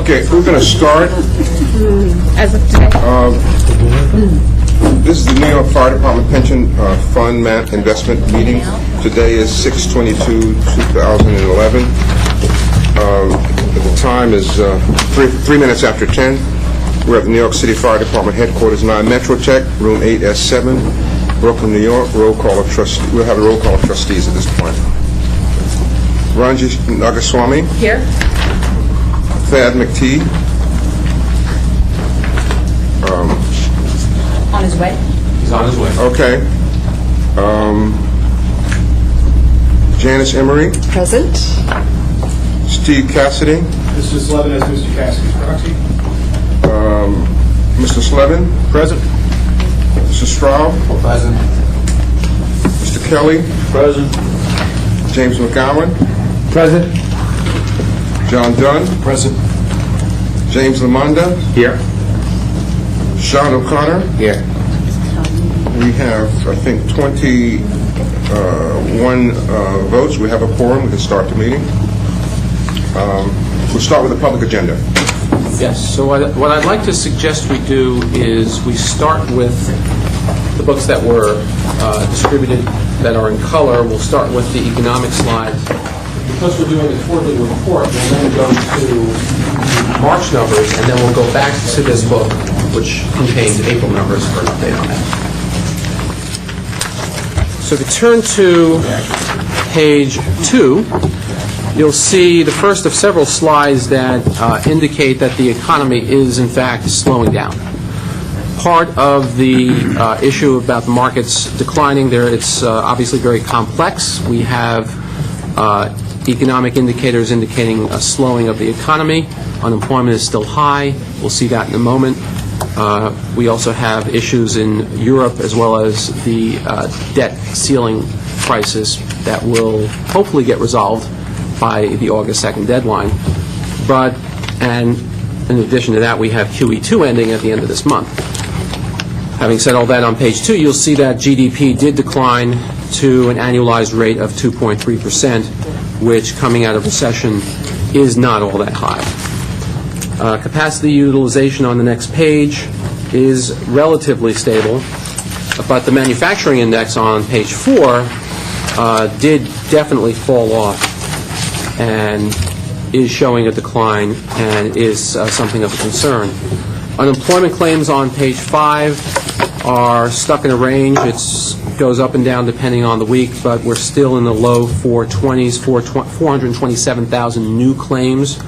Okay, we're going to start. As of today. This is the New York Fire Department Pension Fund Investment Meeting. Today is 6/22/2011. The time is 3 minutes after 10. We're at the New York City Fire Department Headquarters, 9 Metrotech, room 8S7, Brooklyn, New York. We'll have a roll call of trustees at this point. Ranji Nagaswamy. Here. Thad McTee. On his way. He's on his way. Okay. Janice Emery. Present. Steve Cassidy. Mr. Slevin as Mr. Cassidy's proxy. Mr. Slevin. Present. Mr. Straub. Present. Mr. Kelly. Present. James McGowan. Present. John Dunn. Present. James Lamanda. Here. Sean O'Connor. Here. We have, I think, 21 votes. We have a quorum. We can start the meeting. We'll start with the public agenda. Yes, so what I'd like to suggest we do is we start with the books that were distributed that are in color. We'll start with the economic slides. Because we're doing a quarterly report, we'll then go to March numbers, and then we'll go back to this book, which contains April numbers for an update on that. So if you turn to page 2, you'll see the first of several slides that indicate that the economy is, in fact, slowing down. Part of the issue about the markets declining there, it's obviously very complex. We have economic indicators indicating a slowing of the economy. Unemployment is still high. We'll see that in a moment. We also have issues in Europe as well as the debt ceiling crisis that will hopefully get resolved by the August 2nd deadline. And in addition to that, we have QE2 ending at the end of this month. Having said all that, on page 2, you'll see that GDP did decline to an annualized rate of 2.3%, which, coming out of recession, is not all that high. Capacity utilization on the next page is relatively stable, but the manufacturing index on page 4 did definitely fall off and is showing a decline and is something of a concern. Unemployment claims on page 5 are stuck in a range. It goes up and down depending on the week, but we're still in the low 420s. 427,000 new claims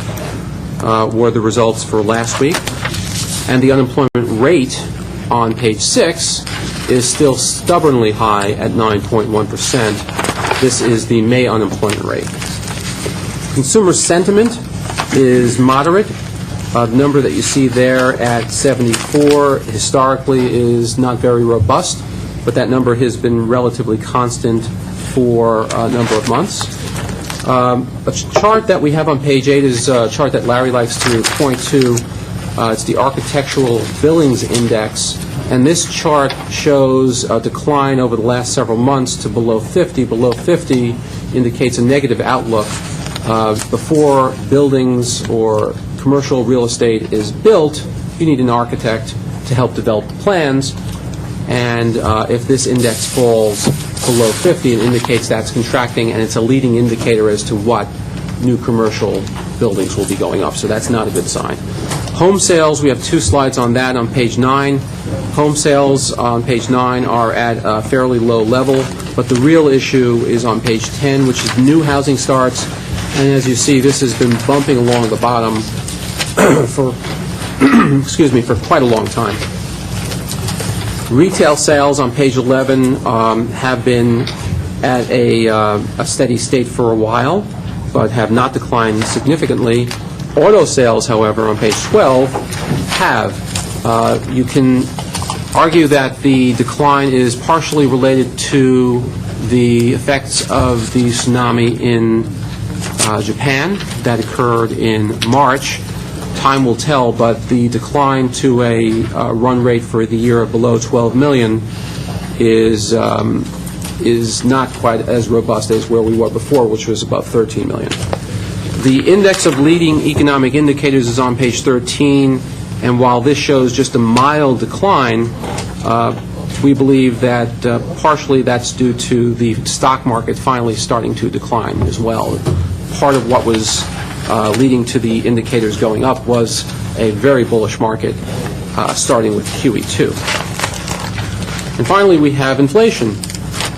were the results for last week. And the unemployment rate on page 6 is still stubbornly high at 9.1%. This is the May unemployment rate. Consumer sentiment is moderate. The number that you see there at 74 historically is not very robust, but that number has been relatively constant for a number of months. A chart that we have on page 8 is a chart that Larry likes to point to. It's the Architectural Billings Index, and this chart shows a decline over the last several months to below 50. Below 50 indicates a negative outlook. Before buildings or commercial real estate is built, you need an architect to help develop the plans, and if this index falls below 50, it indicates that's contracting, and it's a leading indicator as to what new commercial buildings will be going up, so that's not a good sign. Home sales, we have 2 slides on that on page 9. Home sales on page 9 are at a fairly low level, but the real issue is on page 10, which is new housing starts. And as you see, this has been bumping along the bottom for for quite a long time. Retail sales on page 11 have been at a steady state for a while, but have not declined significantly. Auto sales, however, on page 12 have. You can argue that the decline is partially related to the effects of the tsunami in Japan that occurred in March. Time will tell, but the decline to a run rate for the year of below 12 million is not quite as robust as where we were before, which was about 13 million. The index of leading economic indicators is on page 13, and while this shows just a mild decline, we believe that partially that's due to the stock market finally starting to decline as well. Part of what was leading to the indicators going up was a very bullish market, starting with QE2. And finally, we have inflation.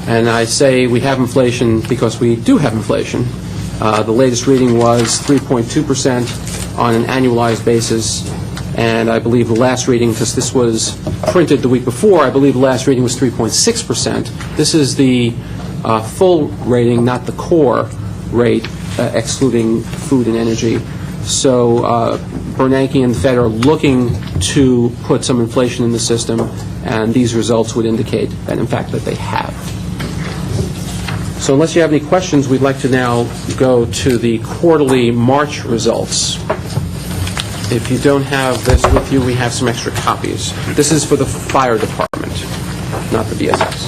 And I say we have inflation because we do have inflation. The latest reading was 3.2% on an annualized basis, and I believe the last reading, because this was printed the week before, I believe the last reading was 3.6%. This is the full rating, not the core rate, excluding food and energy. So Bernanke and the Fed are looking to put some inflation in the system, and these results would indicate that, in fact, that they have. So unless you have any questions, we'd like to now go to the quarterly March results. If you don't have this with you, we have some extra copies. This is for the fire department, not the BSS.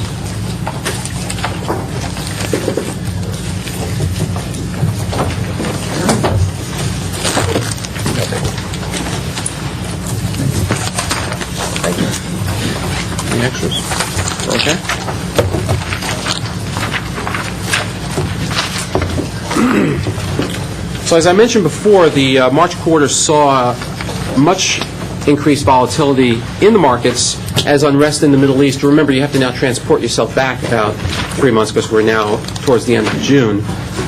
Any extras? Okay. So as I mentioned before, the March quarter saw much increased volatility in the markets as unrest in the Middle East. Remember, you have to now transport yourself back about 3 months because we're now towards the end of June.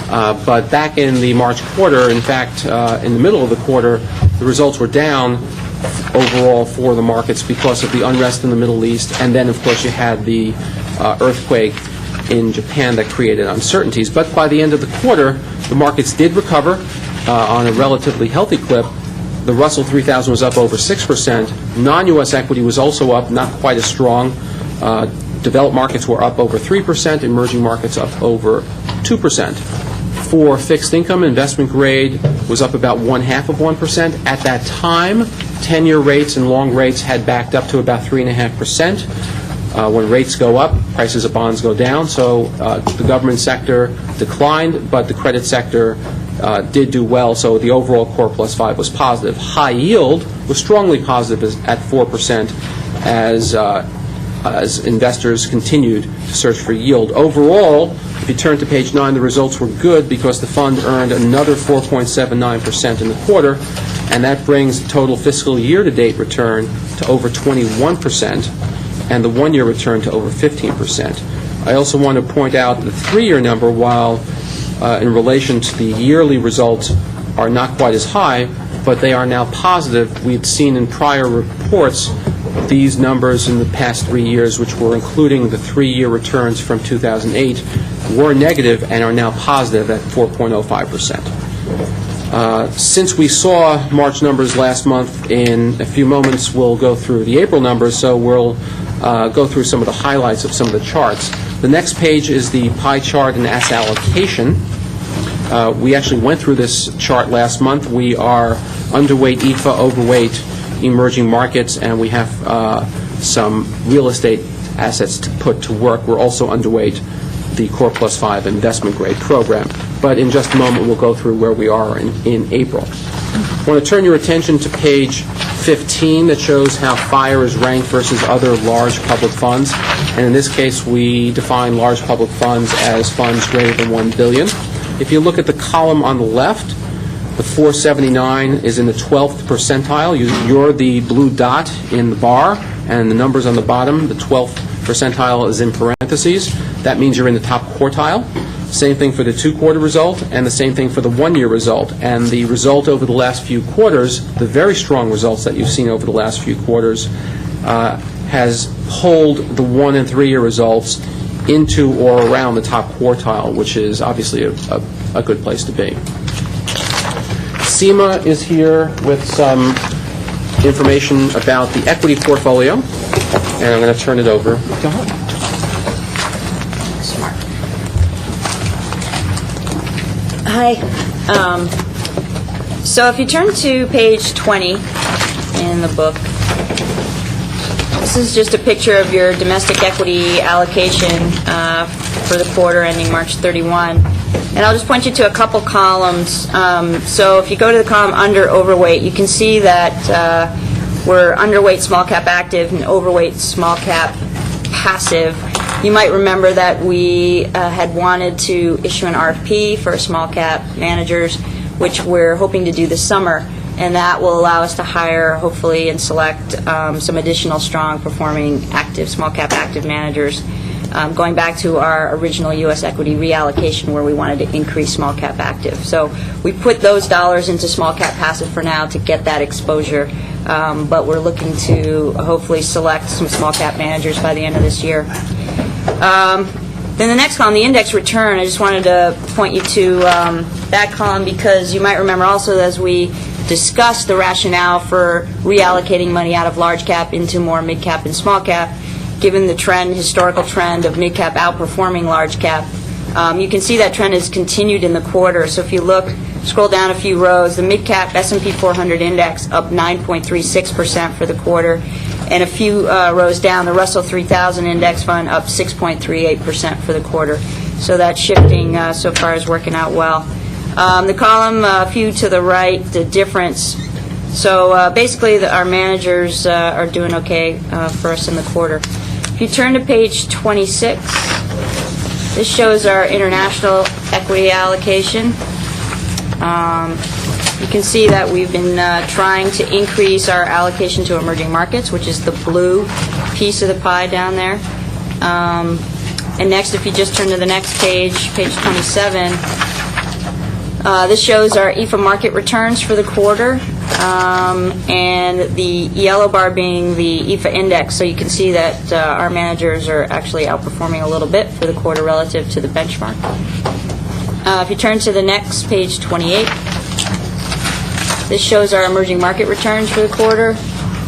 But back in the March quarter, in fact, in the middle of the quarter, the results were down overall for the markets because of the unrest in the Middle East. And then, of course, you had the earthquake in Japan that created uncertainties. But by the end of the quarter, the markets did recover on a relatively healthy clip. The Russell 3000 was up over 6%. Non-U.S. equity was also up, not quite as strong. Developed markets were up over 3%, emerging markets up over 2%. For fixed income, investment grade was up about 0.5%. At that time, 10-year rates and long rates had backed up to about 3.5%. When rates go up, prices of bonds go down. So the government sector declined, but the credit sector did do well. So the overall core plus 5 was positive. High yield was strongly positive at 4% as investors continued to search for yield. Overall, if you turn to page 9, the results were good because the fund earned another 4.79% in the quarter, and that brings the total fiscal year-to-date return to over 21%. And the one-year return to over 15%. I also want to point out the 3-year number, while in relation to the yearly results are not quite as high, but they are now positive. We've seen in prior reports these numbers in the past 3 years, which were including the 3-year returns from 2008, were negative and are now positive at 4.05%. Since we saw March numbers last month, in a few moments we'll go through the April numbers, so we'll go through some of the highlights of some of the charts. The next page is the pie chart and asset allocation. We actually went through this chart last month. We are underweight EFA, overweight emerging markets, and we have some real estate assets to put to work. We're also underweight the Core Plus 5 investment grade program. But in just a moment, we'll go through where we are in April. I want to turn your attention to page 15 that shows how FIRE is ranked versus other large public funds. And in this case, we define large public funds as funds greater than $1 billion. If you look at the column on the left, the 479 is in the 12th percentile. You're the blue dot in the bar, and the numbers on the bottom, the 12th percentile is in parentheses. That means you're in the top quartile. Same thing for the 2-quarter result, and the same thing for the 1-year result. And the result over the last few quarters, the very strong results that you've seen over the last few quarters, has pulled the 1- and 3-year results into or around the top quartile, which is obviously a good place to be. SEMA is here with some information about the equity portfolio, and I'm going to turn it over to her. Hi. So if you turn to page 20 in the book, this is just a picture of your domestic equity allocation for the quarter ending March 31. And I'll just point you to a couple columns. So if you go to the column under overweight, you can see that we're underweight small cap active and overweight small cap passive. You might remember that we had wanted to issue an RFP for small cap managers, which we're hoping to do this summer, and that will allow us to hire, hopefully, and select some additional strong performing active, small cap active managers, going back to our original U.S. equity reallocation where we wanted to increase small cap active. So we put those dollars into small cap passive for now to get that exposure, but we're looking to hopefully select some small cap managers by the end of this year. Then the next column, the index return, I just wanted to point you to that column because you might remember also as we discussed the rationale for reallocating money out of large cap into more mid cap and small cap, given the historical trend of mid cap outperforming large cap. You can see that trend has continued in the quarter. So if you scroll down a few rows, the mid cap S&P 400 index up 9.36% for the quarter. And a few rows down, the Russell 3000 index fund up 6.38% for the quarter. So that shifting so far is working out well. The column, a few to the right, the difference. So basically, our managers are doing okay for us in the quarter. If you turn to page 26, this shows our international equity allocation. You can see that we've been trying to increase our allocation to emerging markets, which is the blue piece of the pie down there. And next, if you just turn to the next page, page 27, this shows our EFA market returns for the quarter, and the yellow bar being the EFA index. So you can see that our managers are actually outperforming a little bit for the quarter relative to the benchmark. If you turn to the next, page 28, this shows our emerging market returns for the quarter,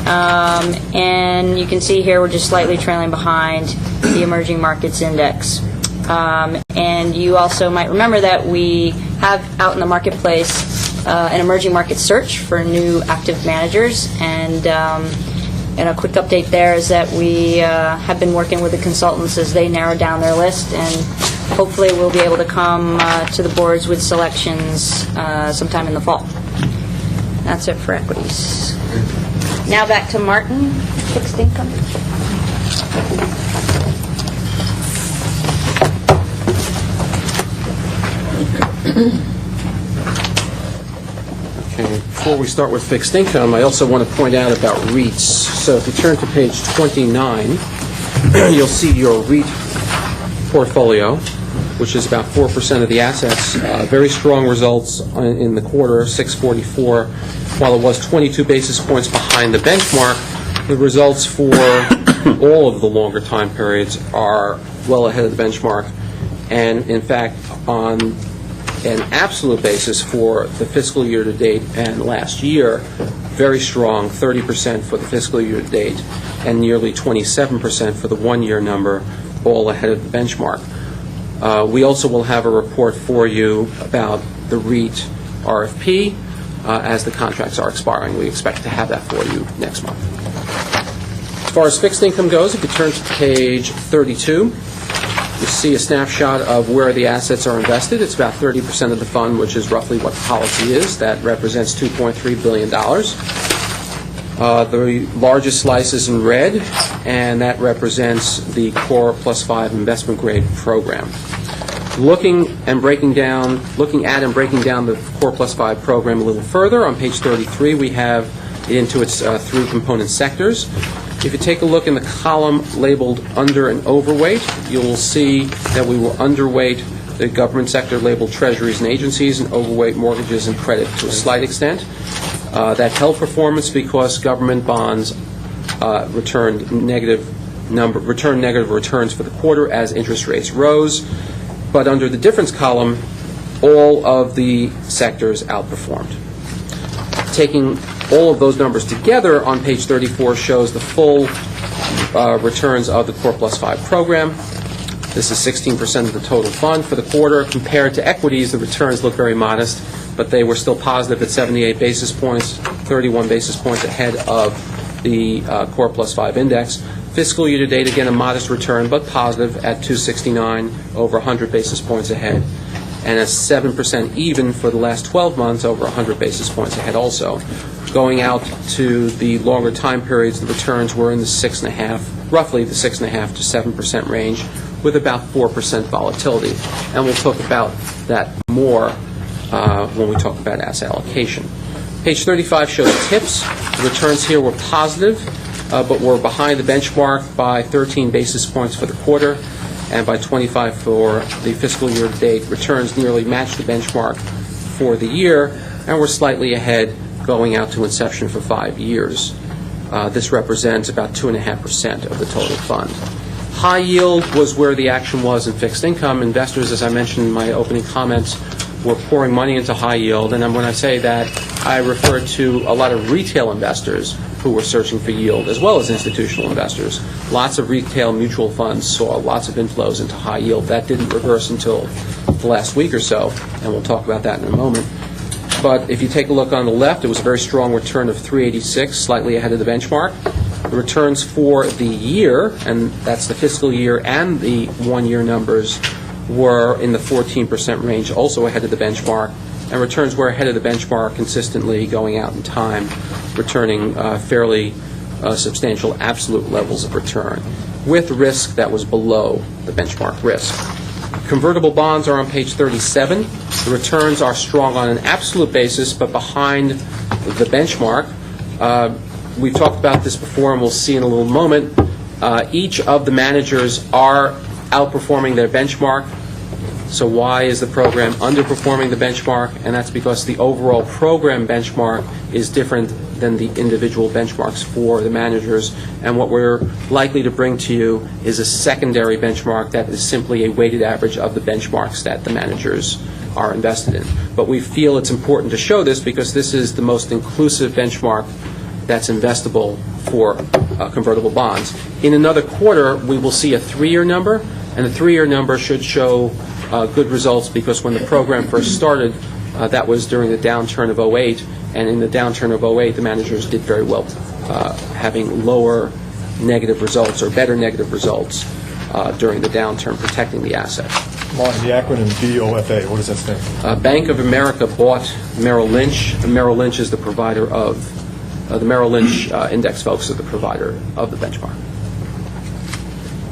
and you can see here we're just slightly trailing behind the emerging markets index. And you also might remember that we have out in the marketplace an emerging market search for new active managers, and a quick update there is that we have been working with the consultants as they narrow down their list, and hopefully we'll be able to come to the boards with selections sometime in the fall. That's it for equities. Now back to Martin, fixed income. Okay, before we start with fixed income, I also want to point out about REITs. So if you turn to page 29, you'll see your REIT portfolio, which is about 4% of the assets. Very strong results in the quarter, 644. While it was 22 basis points behind the benchmark, the results for all of the longer time periods are well ahead of the benchmark. And in fact, on an absolute basis for the fiscal year to date and last year, very strong, 30% for the fiscal year to date and nearly 27% for the one-year number, all ahead of the benchmark. We also will have a report for you about the REIT RFP as the contracts are expiring. We expect to have that for you next month. As far as fixed income goes, if you turn to page 32, you see a snapshot of where the assets are invested. It's about 30% of the fund, which is roughly what the policy is. That represents $2.3 billion. The largest slice is in red, and that represents the Core Plus 5 investment grade program. Looking at and breaking down the Core Plus 5 program a little further, on page 33 we have it into its three component sectors. If you take a look in the column labeled under and overweight, you will see that we were underweight the government sector labeled treasuries and agencies, and overweight mortgages and credit to a slight extent. That held performance because government bonds returned negative returns for the quarter as interest rates rose. But under the difference column, all of the sectors outperformed. Taking all of those numbers together on page 34 shows the full returns of the Core Plus 5 program. This is 16% of the total fund for the quarter. Compared to equities, the returns look very modest, but they were still positive at 78 basis points, 31 basis points ahead of the Core Plus 5 Index. Fiscal year-to-date, again, a modest return, but positive at 269, over 100 basis points ahead, and a 7% even for the last 12 months, over 100 basis points ahead also. Going out to the longer time periods, the returns were in the roughly the 6.5% to 7% range, with about 4% volatility. And we'll talk about that more when we talk about asset allocation. Page 35 shows tips. The returns here were positive, but were behind the benchmark by 13 basis points for the quarter and by 25 for the fiscal year-to-date. Returns nearly matched the benchmark for the year and were slightly ahead going out to inception for 5 years. This represents about 2.5% of the total fund. High yield was where the action was in fixed income. Investors, as I mentioned in my opening comments, were pouring money into high yield, and then when I say that, I refer to a lot of retail investors who were searching for yield, as well as institutional investors. Lots of retail mutual funds saw lots of inflows into high yield. That didn't reverse until the last week or so, and we'll talk about that in a moment. But if you take a look on the left, it was a very strong return of 386, slightly ahead of the benchmark. The returns for the year, and that's the fiscal year and the one-year numbers, were in the 14% range, also ahead of the benchmark. And returns were ahead of the benchmark consistently going out in time, returning fairly substantial absolute levels of return, with risk that was below the benchmark risk. Convertible bonds are on page 37. The returns are strong on an absolute basis, but behind the benchmark. We've talked about this before, and we'll see in a little moment. Each of the managers are outperforming their benchmark. So why is the program underperforming the benchmark? And that's because the overall program benchmark is different than the individual benchmarks for the managers. And what we're likely to bring to you is a secondary benchmark that is simply a weighted average of the benchmarks that the managers are invested in. But we feel it's important to show this because this is the most inclusive benchmark that's investable for convertible bonds. In another quarter, we will see a 3-year number, and the 3-year number should show good results because when the program first started, that was during the downturn of 2008, and in the downturn of 2008, the managers did very well, having lower negative results or better negative results during the downturn, protecting the assets. Martin, the acronym BOFA, what does that stand for? Bank of America bought Merrill Lynch. Merrill Lynch is the provider of the Merrill Lynch index folks are the provider of the benchmark.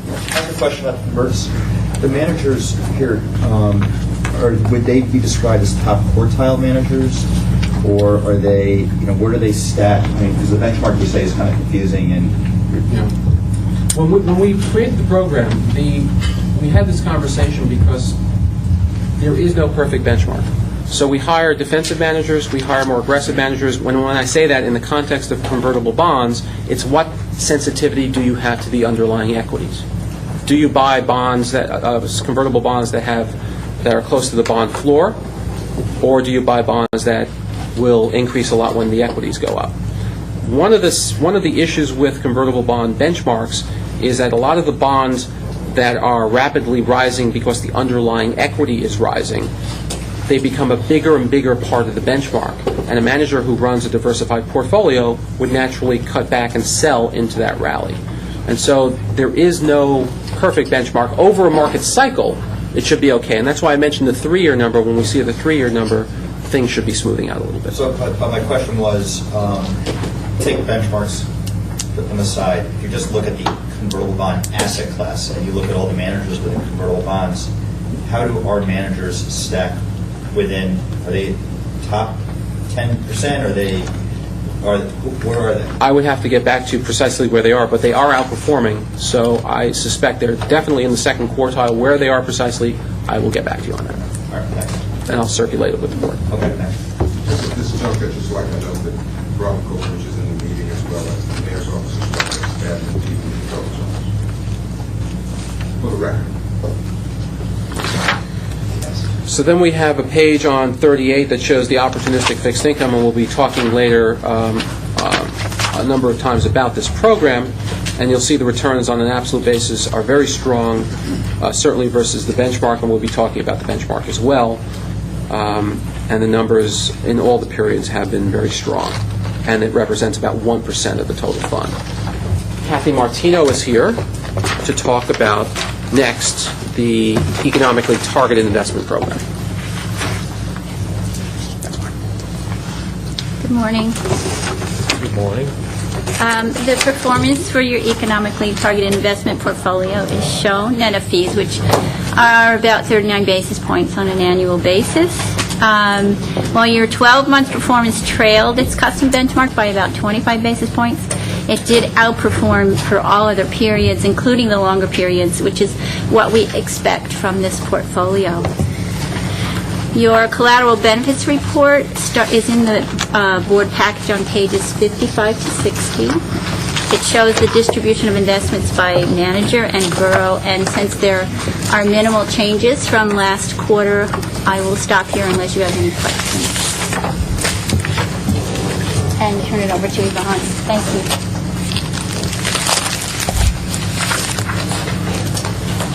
I have a question about the converts. The managers here, would they be described as top quartile managers, or are they, where do they stack? I mean, because the benchmark you say is kind of confusing and. When we created the program, we had this conversation because there is no perfect benchmark. So we hire defensive managers, we hire more aggressive managers. When I say that in the context of convertible bonds, it's what sensitivity do you have to the underlying equities? Do you buy bonds convertible bonds that are close to the bond floor, or do you buy bonds that will increase a lot when the equities go up? One of the issues with convertible bond benchmarks is that a lot of the bonds that are rapidly rising because the underlying equity is rising, they become a bigger and bigger part of the benchmark. And a manager who runs a diversified portfolio would naturally cut back and sell into that rally. And so there is no perfect benchmark. Over a market cycle, it should be okay. And that's why I mentioned the 3-year number. When we see the 3-year number, things should be smoothing out a little bit. So, but my question was, take benchmarks, put them aside. If you just look at the convertible bond asset class and you look at all the managers within convertible bonds, how do our managers stack within? Are they top 10%? Where are they? I would have to get back to precisely where they are, but they are outperforming. So I suspect they're definitely in the second quartile. Where they are precisely, I will get back to you on that. All right, thanks. And I'll circulate it with the board. Okay, thanks. This is Junker, just like I know that Robert Coleridge is in the meeting as well as the mayor's office, as well as staff and the chief of the controller's office. For the record. So then we have a page on 38 that shows the opportunistic fixed income, and we'll be talking later a number of times about this program. And you'll see the returns on an absolute basis are very strong, certainly versus the benchmark, and we'll be talking about the benchmark as well. And the numbers in all the periods have been very strong. and it represents about 1% of the total fund. Kathy Martino is here to talk about, next, the economically targeted investment program. Good morning. Good morning. The performance for your economically targeted investment portfolio is shown, net of fees, which are about 39 basis points on an annual basis. While your 12-month performance trailed its custom benchmark by about 25 basis points, it did outperform for all other periods, including the longer periods, which is what we expect from this portfolio. Your collateral benefits report is in the board package on pages 55 to 60. It shows the distribution of investments by manager and borough, and since there are minimal changes from last quarter, I will stop here unless you have any questions. And turn it over to Yvonne. Thank you.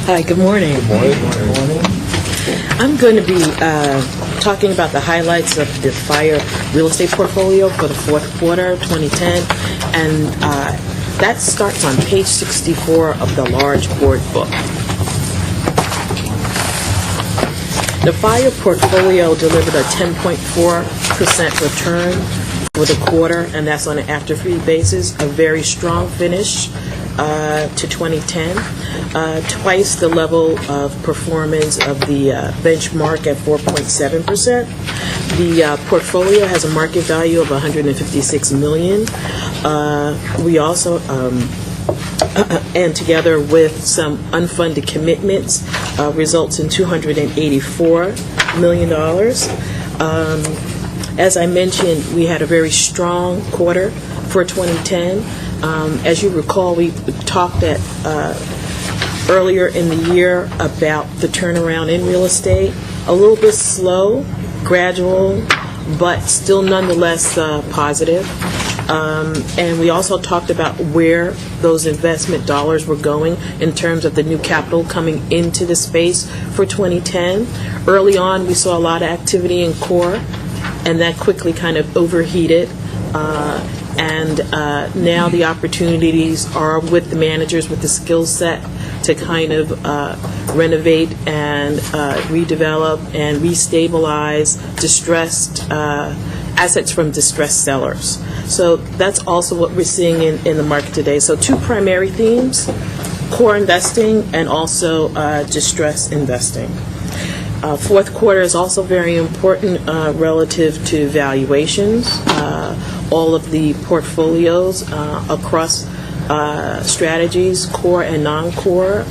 Hi, good morning. Good morning. I'm going to be talking about the highlights of the fire real estate portfolio for the fourth quarter of 2010, and that starts on page 64 of the large board book. The fire portfolio delivered a 10.4% return for the quarter, and that's on an after-fee basis, a very strong finish to 2010. Twice the level of performance of the benchmark at 4.7%. The portfolio has a market value of $156 million. We also, and together with some unfunded commitments, results in $284 million. As I mentioned, we had a very strong quarter for 2010. As you recall, we talked earlier in the year about the turnaround in real estate. A little bit slow, gradual, but still nonetheless positive. And we also talked about where those investment dollars were going in terms of the new capital coming into the space for 2010. Early on, we saw a lot of activity in core, and that quickly kind of overheated. And now the opportunities are with the managers with the skill set to kind of renovate and redevelop and restabilize distressed assets from distressed sellers. So that's also what we're seeing in the market today. So two primary themes: core investing and also distressed investing. Fourth quarter is also very important relative to valuations. All of the portfolios across strategies, core and non-core,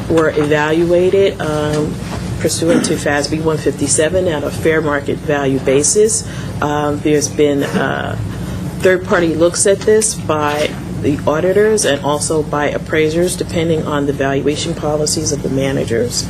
were evaluated pursuant to FASB 157 at a fair market value basis. There's been third-party looks at this by the auditors and also by appraisers, depending on the valuation policies of the managers.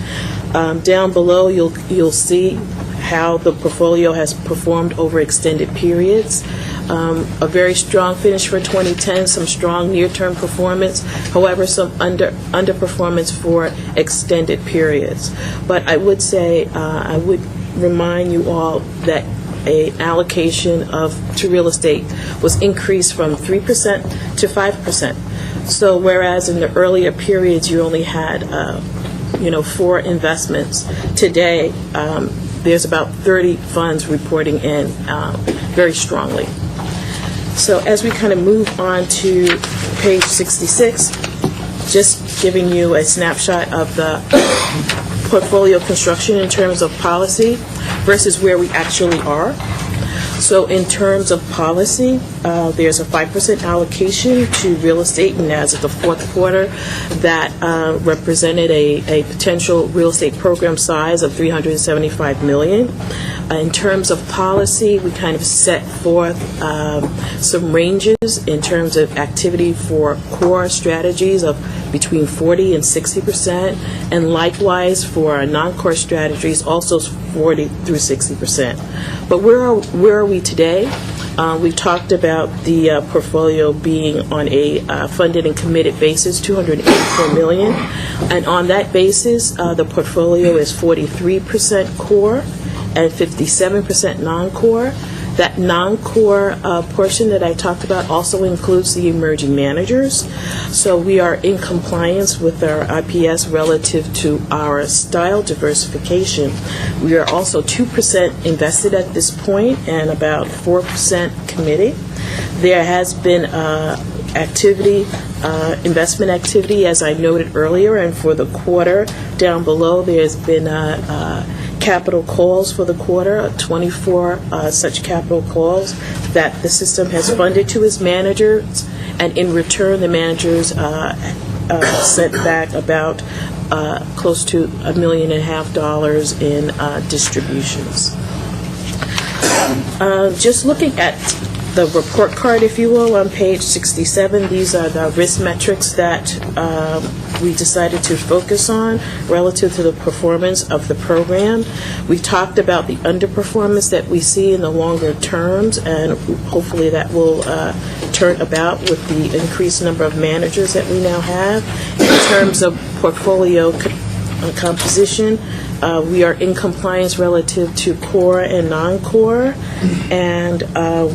Down below, you'll see how the portfolio has performed over extended periods. A very strong finish for 2010, some strong near-term performance, however, some underperformance for extended periods. But I would say, I would remind you all that an allocation to real estate was increased from 3% to 5%. So whereas in the earlier periods you only had 4 investments, today there's about 30 funds reporting in very strongly. So as we kind of move on to page 66, just giving you a snapshot of the portfolio construction in terms of policy versus where we actually are. So in terms of policy, there's a 5% allocation to real estate, and as of the fourth quarter, that represented a potential real estate program size of $375 million. In terms of policy, we kind of set forth some ranges in terms of activity for core strategies of between 40 and 60%, and likewise for non-core strategies, also 40 through 60%. But where are we today? We talked about the portfolio being on a funded and committed basis, $284 million. And on that basis, the portfolio is 43% core and 57% non-core. That non-core portion that I talked about also includes the emerging managers. So we are in compliance with our IPS relative to our style diversification. We are also 2% invested at this point and about 4% committed. There has been investment activity, as I noted earlier, and for the quarter down below, there's been capital calls for the quarter, 24 such capital calls that the system has funded to its managers, and in return, the managers sent back about close to $1.5 million in distributions. Just looking at the report card, if you will, on page 67, these are the risk metrics that we decided to focus on relative to the performance of the program. We talked about the underperformance that we see in the longer terms, and hopefully that will turn about with the increased number of managers that we now have. In terms of portfolio composition, we are in compliance relative to core and non-core, and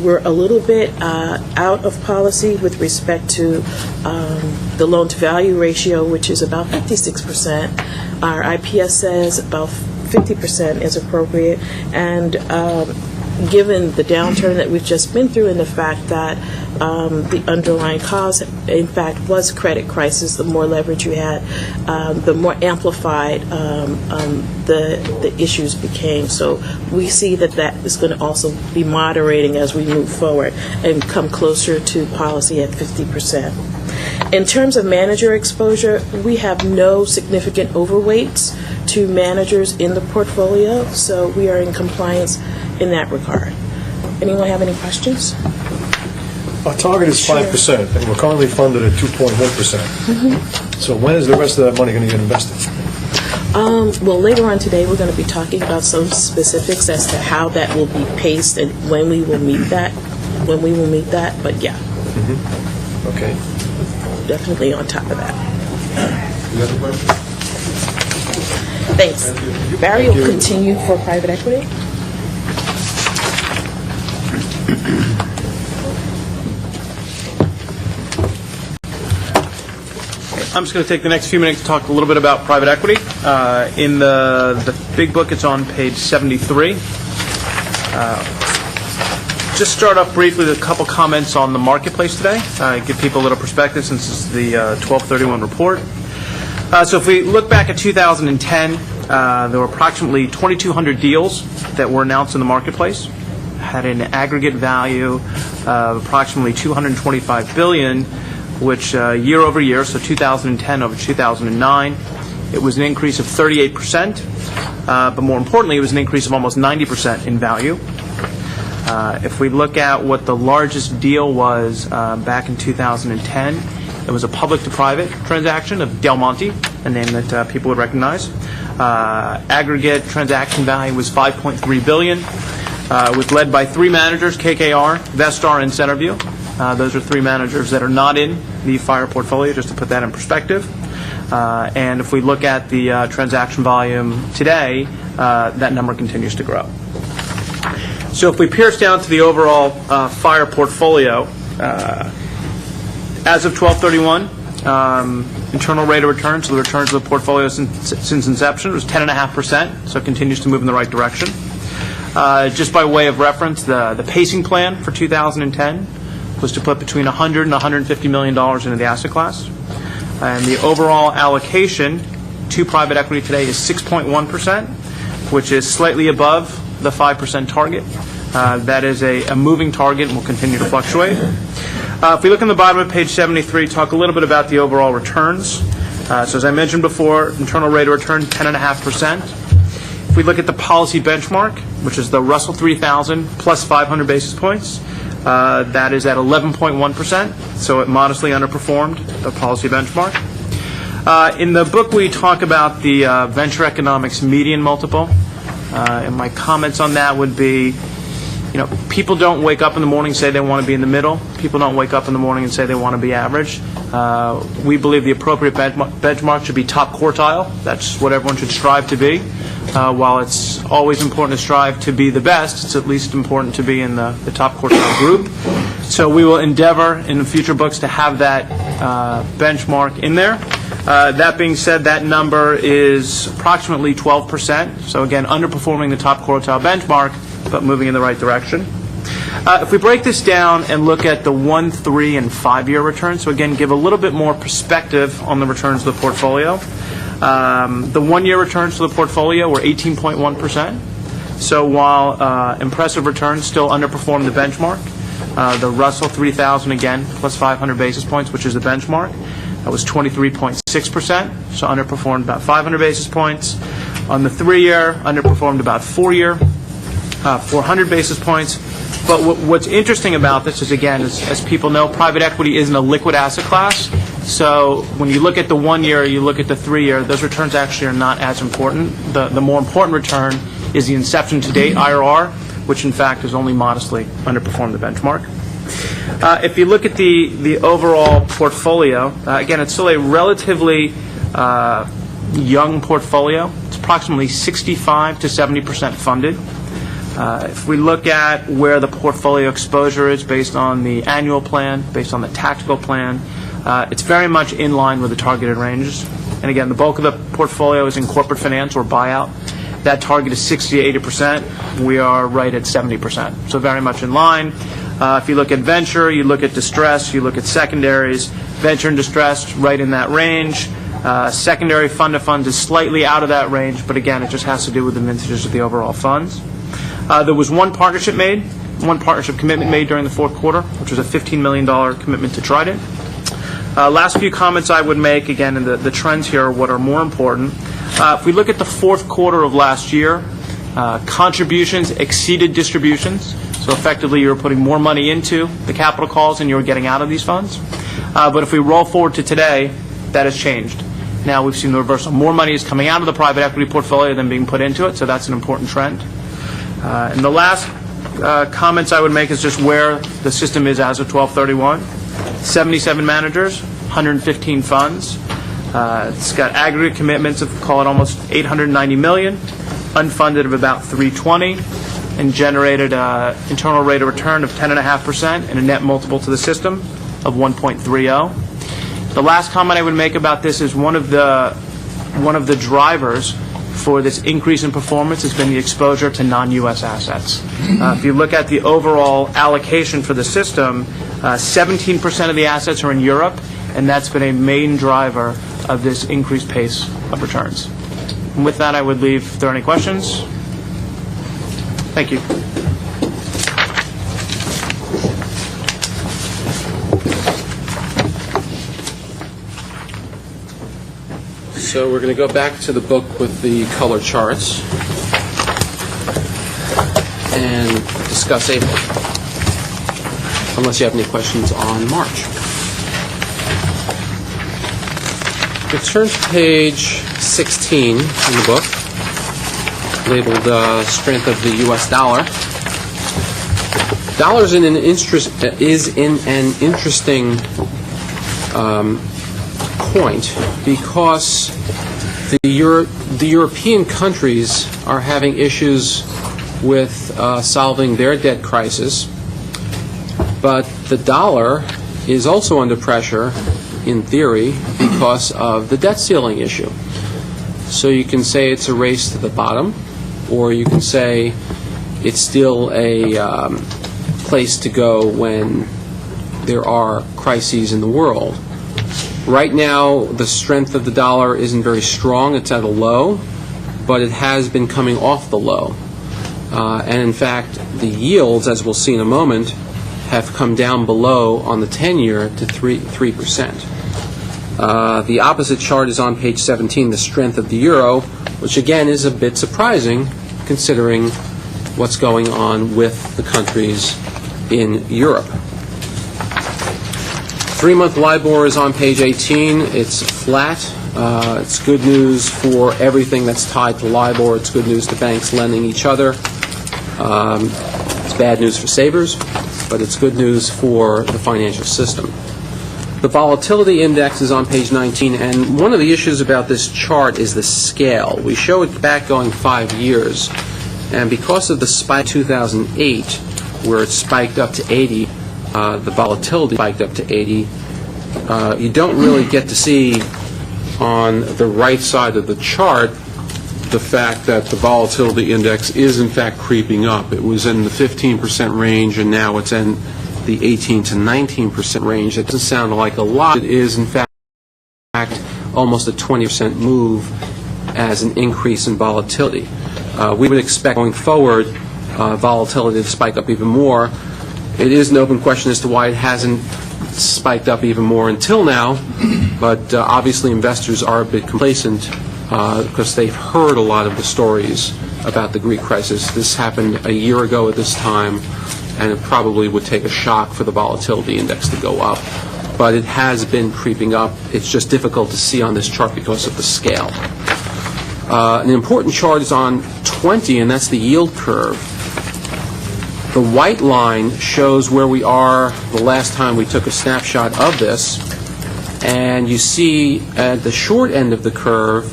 we're a little bit out of policy with respect to the loan-to-value ratio, which is about 56%. Our IPS says about 50% is appropriate, and given the downturn that we've just been through and the fact that the underlying cause, in fact, was credit crisis, the more leverage you had, the more amplified the issues became. So we see that that is going to also be moderating as we move forward and come closer to policy at 50%. In terms of manager exposure, we have no significant overweights to managers in the portfolio, so we are in compliance in that regard. Anyone have any questions? Our target is 5%, and we're currently funded at 2.1%. So when is the rest of that money going to get invested? Well, later on today, we're going to be talking about some specifics as to how that will be paced and when we will meet that. But yeah. Okay. Definitely on top of that. You have a question? Thanks. Barry will continue for private equity. I'm just going to take the next few minutes to talk a little bit about private equity. In the big book, it's on page 73. Just start off briefly with a couple comments on the marketplace today, give people a little perspective since it's the 12/31 report. So if we look back at 2010, there were approximately 2,200 deals that were announced in the marketplace, had an aggregate value of approximately $225 billion, which year over year, so 2010 over 2009, it was an increase of 38%, but more importantly, it was an increase of almost 90% in value. If we look at what the largest deal was back in 2010, it was a public-to-private transaction of Del Monte, a name that people would recognize. Aggregate transaction value was $5.3 billion. It was led by three managers, KKR, Vestar, and Centerview. Those are three managers that are not in the FIRE portfolio, just to put that in perspective. And if we look at the transaction volume today, that number continues to grow. So if we pierce down to the overall FIRE portfolio, as of 12/31, internal rate of return, so the returns of the portfolio since inception, was 10.5%, so it continues to move in the right direction. Just by way of reference, the pacing plan for 2010 was to put between $100 and $150 million into the asset class. And the overall allocation to private equity today is 6.1%, which is slightly above the 5% target. That is a moving target and will continue to fluctuate. If we look on the bottom of page 73, talk a little bit about the overall returns. So as I mentioned before, internal rate of return, 10.5%. If we look at the policy benchmark, which is the Russell 3000 plus 500 basis points, that is at 11.1%, so it modestly underperformed the policy benchmark. In the book, we talk about the venture economics median multiple, and my comments on that would be people don't wake up in the morning and say they want to be in the middle. People don't wake up in the morning and say they want to be average. We believe the appropriate benchmark should be top quartile. That's what everyone should strive to be. While it's always important to strive to be the best, it's at least important to be in the top quartile group. So we will endeavor in the future books to have that benchmark in there. That being said, that number is approximately 12%. So again, underperforming the top quartile benchmark, but moving in the right direction. If we break this down and look at the 1, 3, and 5-year returns, so again, give a little bit more perspective on the returns of the portfolio. The 1-year returns to the portfolio were 18.1%. So while impressive returns still underperform the benchmark, the Russell 3000, again, plus 500 basis points, which is the benchmark, that was 23.6%, so underperformed about 500 basis points. On the 3-year, underperformed about 400 basis points. But what's interesting about this is, again, as people know, private equity isn't a liquid asset class. So when you look at the 1-year, you look at the 3-year, those returns actually are not as important. The more important return is the inception to date IRR, which in fact has only modestly underperformed the benchmark. If you look at the overall portfolio, again, it's still a relatively young portfolio. It's approximately 65 to 70% funded. If we look at where the portfolio exposure is based on the annual plan, based on the tactical plan, it's very much in line with the targeted ranges. And again, the bulk of the portfolio is in corporate finance or buyout. That target is 60 to 80%. We are right at 70%, so very much in line. If you look at venture, you look at distress, you look at secondaries. Venture and distressed, right in that range. Secondary fund to fund is slightly out of that range, but again, it just has to do with the vintages of the overall funds. There was one partnership commitment made during the fourth quarter, which was a $15 million commitment to Trident. Last few comments I would make, again, and the trends here are what are more important. If we look at the fourth quarter of last year, contributions exceeded distributions. So effectively, you were putting more money into the capital calls than you were getting out of these funds. But if we roll forward to today, that has changed. Now we've seen the reversal. More money is coming out of the private equity portfolio than being put into it, so that's an important trend. And the last comments I would make is just where the system is as of 12/31. 77 managers, 115 funds. It's got aggregate commitments of, call it, almost $890 million, unfunded of about $320, and generated an internal rate of return of 10.5% and a net multiple to the system of 1.30. The last comment I would make about this is one of the drivers for this increase in performance has been the exposure to non-U.S. assets. If you look at the overall allocation for the system, 17% of the assets are in Europe, and that's been a main driver of this increased pace of returns. And with that, I would leave if there are any questions. Thank you. So we're going to go back to the book with the color charts and discuss April, unless you have any questions on March. Let's turn to page 16 in the book, labeled Strength of the U.S. Dollar. Dollar is in an interesting point because the European countries are having issues with solving their debt crisis, but the dollar is also under pressure, in theory, because of the debt ceiling issue. So you can say it's a race to the bottom, or you can say it's still a place to go when there are crises in the world. Right now, the strength of the dollar isn't very strong. It's at a low, but it has been coming off the low. And in fact, the yields, as we'll see in a moment, have come down below on the 10-year to 3%. The opposite chart is on page 17, the strength of the euro, which again is a bit surprising considering what's going on with the countries in Europe. 3-month LIBOR is on page 18. It's flat. It's good news for everything that's tied to LIBOR. It's good news to banks lending each other. It's bad news for savers, but it's good news for the financial system. The volatility index is on page 19, and one of the issues about this chart is the scale. We show it back going 5 years, and because of the spike 2008, where it spiked up to 80, the volatility spiked up to 80, you don't really get to see on the right side of the chart the fact that the volatility index is in fact creeping up. It was in the 15% range, and now it's in the 18 to 19% range. It doesn't sound like a lot. It is in fact almost a 20% move as an increase in volatility. We would expect going forward volatility to spike up even more. It is an open question as to why it hasn't spiked up even more until now, but obviously investors are a bit complacent because they've heard a lot of the stories about the Greek crisis. This happened a year ago at this time, and it probably would take a shock for the volatility index to go up. But it has been creeping up. It's just difficult to see on this chart because of the scale. An important chart is on 20, and that's the yield curve. The white line shows where we are the last time we took a snapshot of this, and you see at the short end of the curve,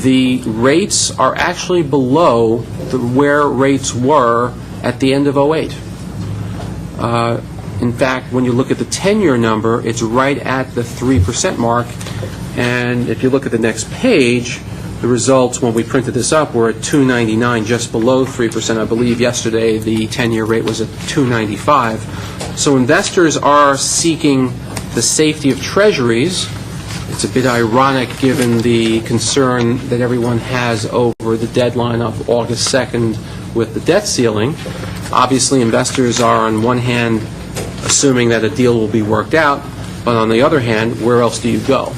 the rates are actually below where rates were at the end of 08. In fact, when you look at the 10-year number, it's right at the 3% mark, and if you look at the next page, the results, when we printed this up, were at 2.99, just below 3%. I believe yesterday the 10-year rate was at 2.95. So investors are seeking the safety of treasuries. It's a bit ironic given the concern that everyone has over the deadline of August 2nd with the debt ceiling. Obviously, investors are on one hand assuming that a deal will be worked out, but on the other hand, where else do you go?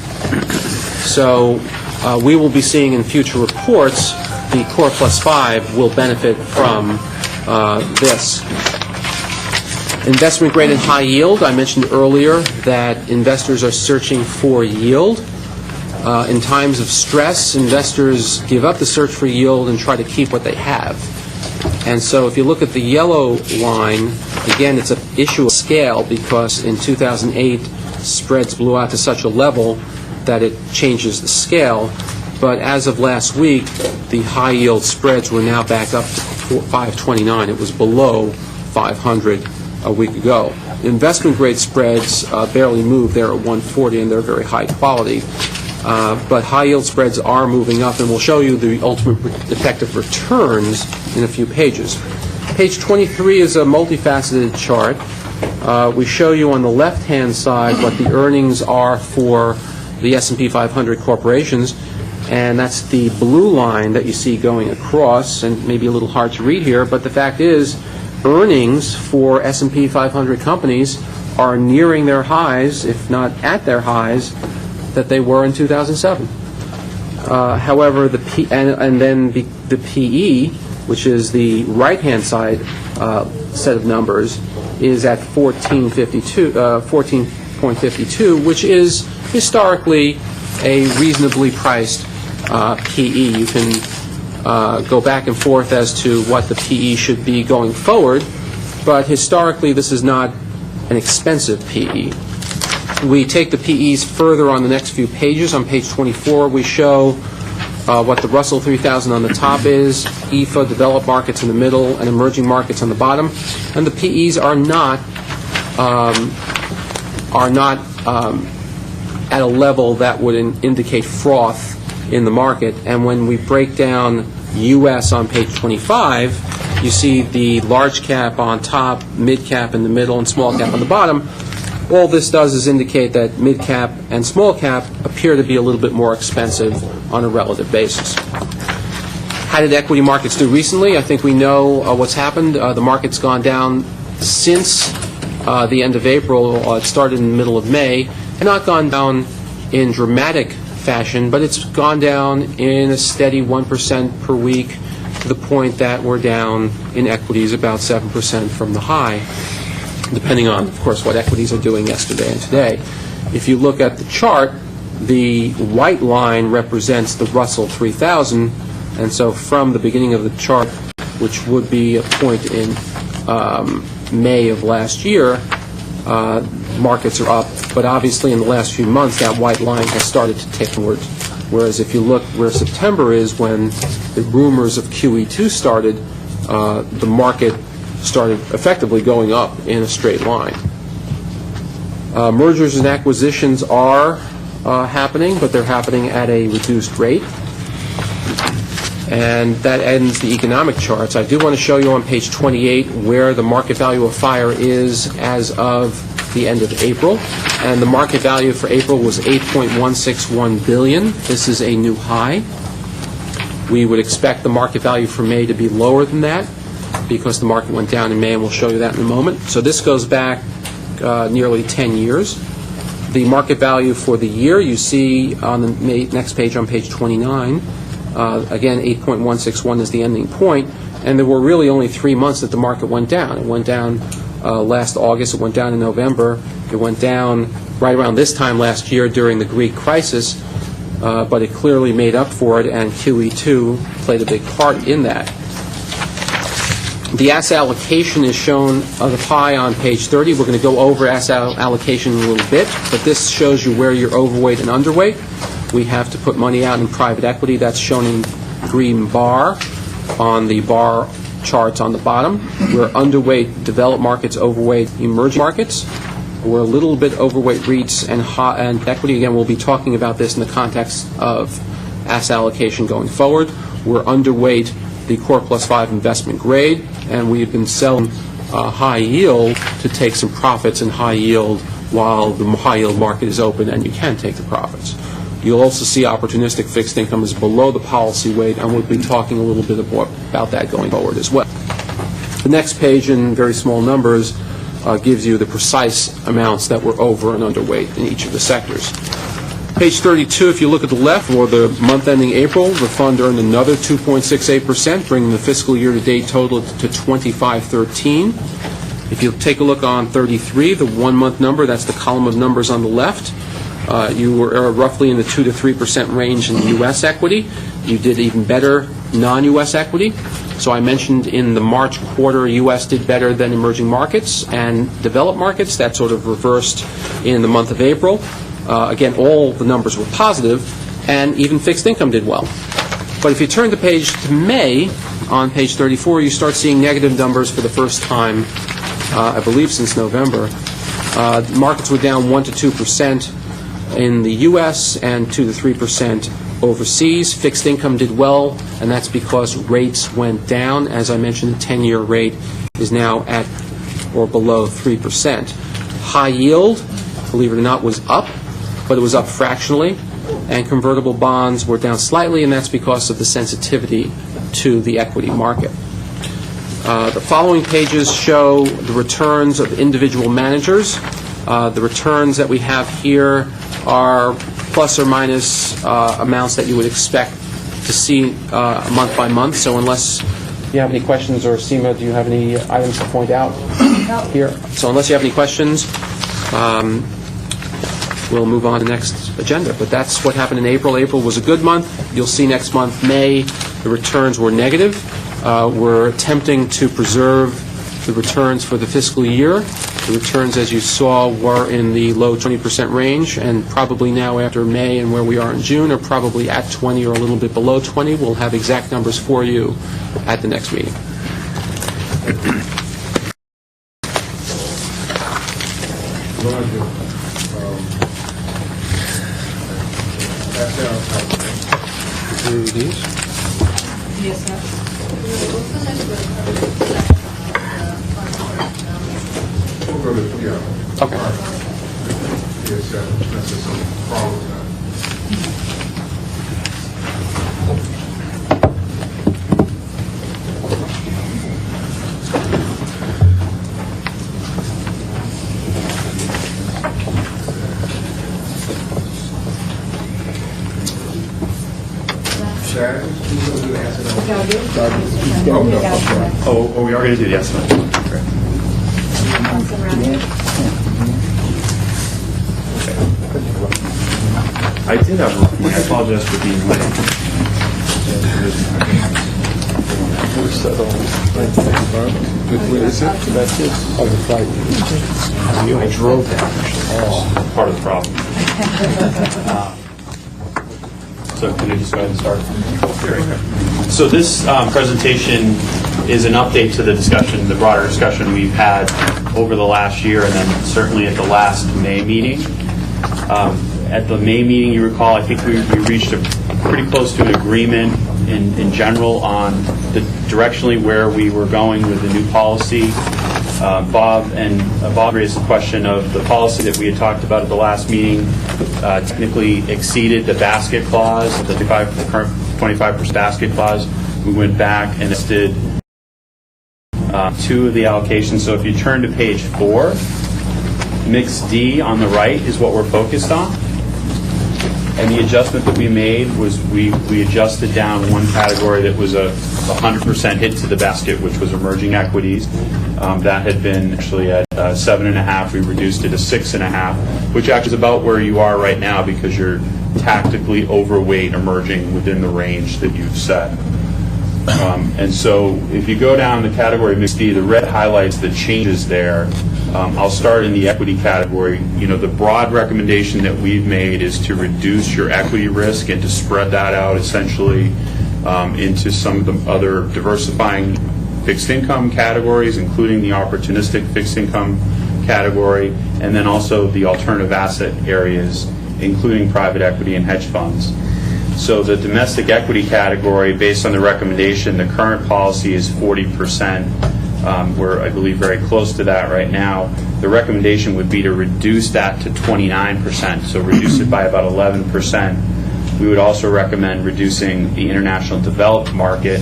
So we will be seeing in future reports the Core Plus 5 will benefit from this. Investment grade and high yield, I mentioned earlier that investors are searching for yield. In times of stress, investors give up the search for yield and try to keep what they have. And so if you look at the yellow line, again, it's an issue of scale because in 2008, spreads blew out to such a level that it changes the scale. But as of last week, the high yield spreads were now back up to 529. It was below 500 a week ago. Investment grade spreads barely moved. They're at 140 and they're very high quality. But high yield spreads are moving up, and we'll show you the ultimate effective returns in a few pages. Page 23 is a multifaceted chart. We show you on the left-hand side what the earnings are for the S&P 500 corporations, and that's the blue line that you see going across, and maybe a little hard to read here, but the fact is earnings for S&P 500 companies are nearing their highs, if not at their highs, that they were in 2007. However, the PE, which is the right-hand side set of numbers, is at 14.52, which is historically a reasonably priced PE. You can go back and forth as to what the PE should be going forward, but historically this is not an expensive PE. We take the PEs further on the next few pages. On page 24, we show what the Russell 3000 on the top is, EFA, developed markets in the middle, and emerging markets on the bottom. And the PEs are not at a level that would indicate froth in the market. And when we break down U.S. on page 25, you see the large cap on top, mid cap in the middle, and small cap on the bottom. All this does is indicate that mid cap and small cap appear to be a little bit more expensive on a relative basis. How did equity markets do recently? I think we know what's happened. The market's gone down since the end of April. It started in the middle of May, and not gone down in dramatic fashion, but it's gone down in a steady 1% per week to the point that we're down in equities about 7% from the high, depending on, of course, what equities are doing yesterday and today. If you look at the chart, the white line represents the Russell 3000, and so from the beginning of the chart, which would be a point in May of last year, markets are up, but obviously in the last few months, that white line has started to tick upward. Whereas if you look where September is, when the rumors of QE2 started, the market started effectively going up in a straight line. Mergers and acquisitions are happening, but they're happening at a reduced rate. And that ends the economic charts. I do want to show you on page 28 where the market value of Fire is as of the end of April. And the market value for April was $8.161 billion. This is a new high. We would expect the market value for May to be lower than that because the market went down in May, and we'll show you that in a moment. So this goes back nearly 10 years. The market value for the year you see on the next page, on page 29. Again, 8.161 is the ending point, and there were really only 3 months that the market went down. It went down last August, it went down in November, it went down right around this time last year during the Greek crisis, but it clearly made up for it, and QE2 played a big part in that. The asset allocation is shown on the pie on page 30. We're going to go over asset allocation in a little bit, but this shows you where you're overweight and underweight. We have to put money out in private equity. That's shown in green bar on the bar charts on the bottom. We're underweight developed markets, overweight emerging markets. We're a little bit overweight REITs and equity. Again, we'll be talking about this in the context of asset allocation going forward. We're underweight the Core Plus 5 investment grade, and we've been selling high yield to take some profits in high yield while the high yield market is open and you can take the profits. You'll also see opportunistic fixed income is below the policy weight, and we'll be talking a little bit more about that going forward as well. The next page, in very small numbers, gives you the precise amounts that were over and underweight in each of the sectors. Page 32, if you look at the left, or the month ending April, the fund earned another 2.68%, bringing the fiscal year-to-date total to 2513. If you take a look on 33, the one-month number, that's the column of numbers on the left, you were roughly in the 2 to 3% range in U.S. equity. You did even better non-U.S. equity. So I mentioned in the March quarter, U.S. did better than emerging markets and developed markets. That sort of reversed in the month of April. Again, all the numbers were positive, and even fixed income did well. But if you turn the page to May, on page 34, you start seeing negative numbers for the first time, I believe, since November. Markets were down 1 to 2% in the U.S. and 2 to 3% overseas. Fixed income did well, and that's because rates went down. As I mentioned, the 10-year rate is now at or below 3%. High yield, believe it or not, was up, but it was up fractionally, and convertible bonds were down slightly, and that's because of the sensitivity to the equity market. The following pages show the returns of individual managers. The returns that we have here are plus or minus amounts that you would expect to see month by month. So unless you have any questions, or Seema, do you have any items to point out here? So unless you have any questions, we'll move on to the next agenda. But that's what happened in April. April was a good month. You'll see next month, May, the returns were negative. We're attempting to preserve the returns for the fiscal year. The returns, as you saw, were in the low 20% range, and probably now after May and where we are in June are probably at 20 or a little bit below 20. We'll have exact numbers for you at the next meeting. Okay. Oh, we are going to do the estimate. Great. I did have, I apologize for being late. Where is it? That's it. Oh, the flight. I drove that. Part of the problem. So can I just go ahead and start? There we go. So this presentation is an update to the discussion, the broader discussion we've had over the last year, and then certainly at the last May meeting. At the May meeting, you recall, I think we reached pretty close to an agreement in general on directionally where we were going with the new policy. Bob raised the question of the policy that we had talked about at the last meeting technically exceeded the basket clause, the current 25% basket clause. We went back and listed two of the allocations. So if you turn to page 4, mix D on the right is what we're focused on. And the adjustment that we made was we adjusted down one category that was a 100% hit to the basket, which was emerging equities. That had been actually at 7.5. We reduced it to 6.5, which actually is about where you are right now because you're tactically overweight emerging within the range that you've set. And so if you go down the category mix D, the red highlights the changes there. I'll start in the equity category. You know, the broad recommendation that we've made is to reduce your equity risk and to spread that out essentially into some of the other diversifying fixed income categories, including the opportunistic fixed income category, and then also the alternative asset areas, including private equity and hedge funds. So the domestic equity category, based on the recommendation, the current policy is 40%. We're, I believe, very close to that right now. The recommendation would be to reduce that to 29%, so reduce it by about 11%. We would also recommend reducing the international developed market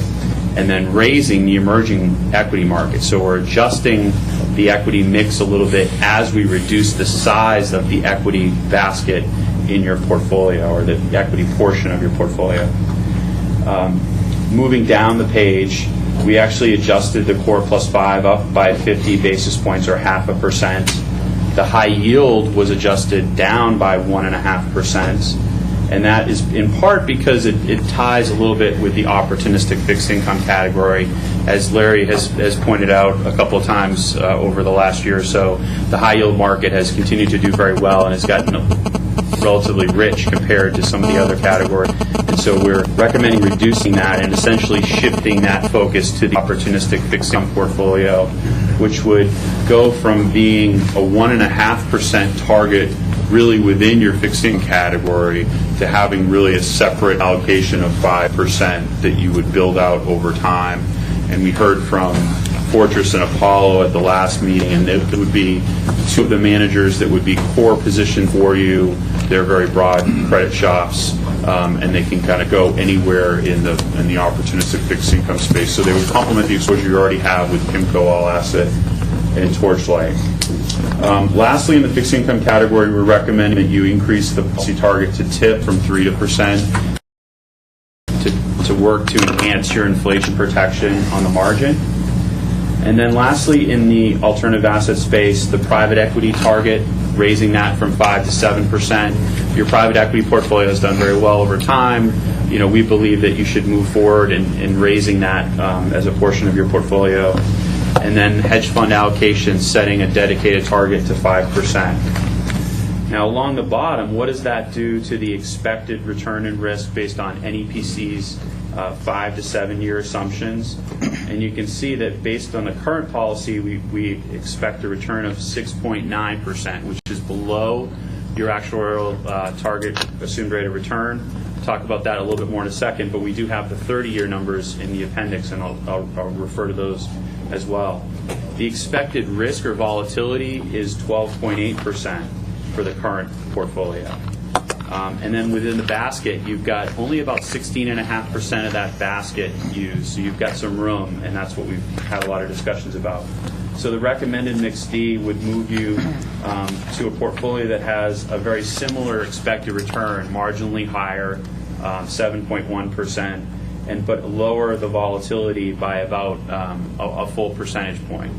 and then raising the emerging equity market. So we're adjusting the equity mix a little bit as we reduce the size of the equity basket in your portfolio, or the equity portion of your portfolio. Moving down the page, we actually adjusted the core plus 5 up by 50 basis points, or 0.5%. The high yield was adjusted down by 1.5%, and that is in part because it ties a little bit with the opportunistic fixed income category. As Larry has pointed out a couple of times over the last year or so, the high yield market has continued to do very well and has gotten relatively rich compared to some of the other categories. And so we're recommending reducing that and essentially shifting that focus to the opportunistic fixed income portfolio, which would go from being a 1.5% target really within your fixed income category to having really a separate allocation of 5% that you would build out over time. And we heard from Fortress and Apollo at the last meeting, and it would be two of the managers that would be core position for you. They're very broad credit shops, and they can kind of go anywhere in the opportunistic fixed income space. So they would complement the exposure you already have with PIMCO, All Asset, and Torchlight. Lastly, in the fixed income category, we recommend that you increase the policy target to TIP from 3% to work to enhance your inflation protection on the margin. And then lastly, in the alternative asset space, the private equity target, raising that from 5 to 7%. Your private equity portfolio has done very well over time. You know, we believe that you should move forward in raising that as a portion of your portfolio. And then hedge fund allocation, setting a dedicated target to 5%. Now, along the bottom, what does that do to the expected return and risk based on NEPC's 5 to 7 year assumptions? And you can see that based on the current policy, we expect a return of 6.9%, which is below your actuarial target assumed rate of return. We'll talk about that a little bit more in a second, but we do have the 30-year numbers in the appendix, and I'll refer to those as well. The expected risk or volatility is 12.8% for the current portfolio. And then within the basket, you've got only about 16.5% of that basket used. So you've got some room, and that's what we've had a lot of discussions about. So the recommended mix D would move you to a portfolio that has a very similar expected return, marginally higher, 7.1%, but lower the volatility by about a full percentage point.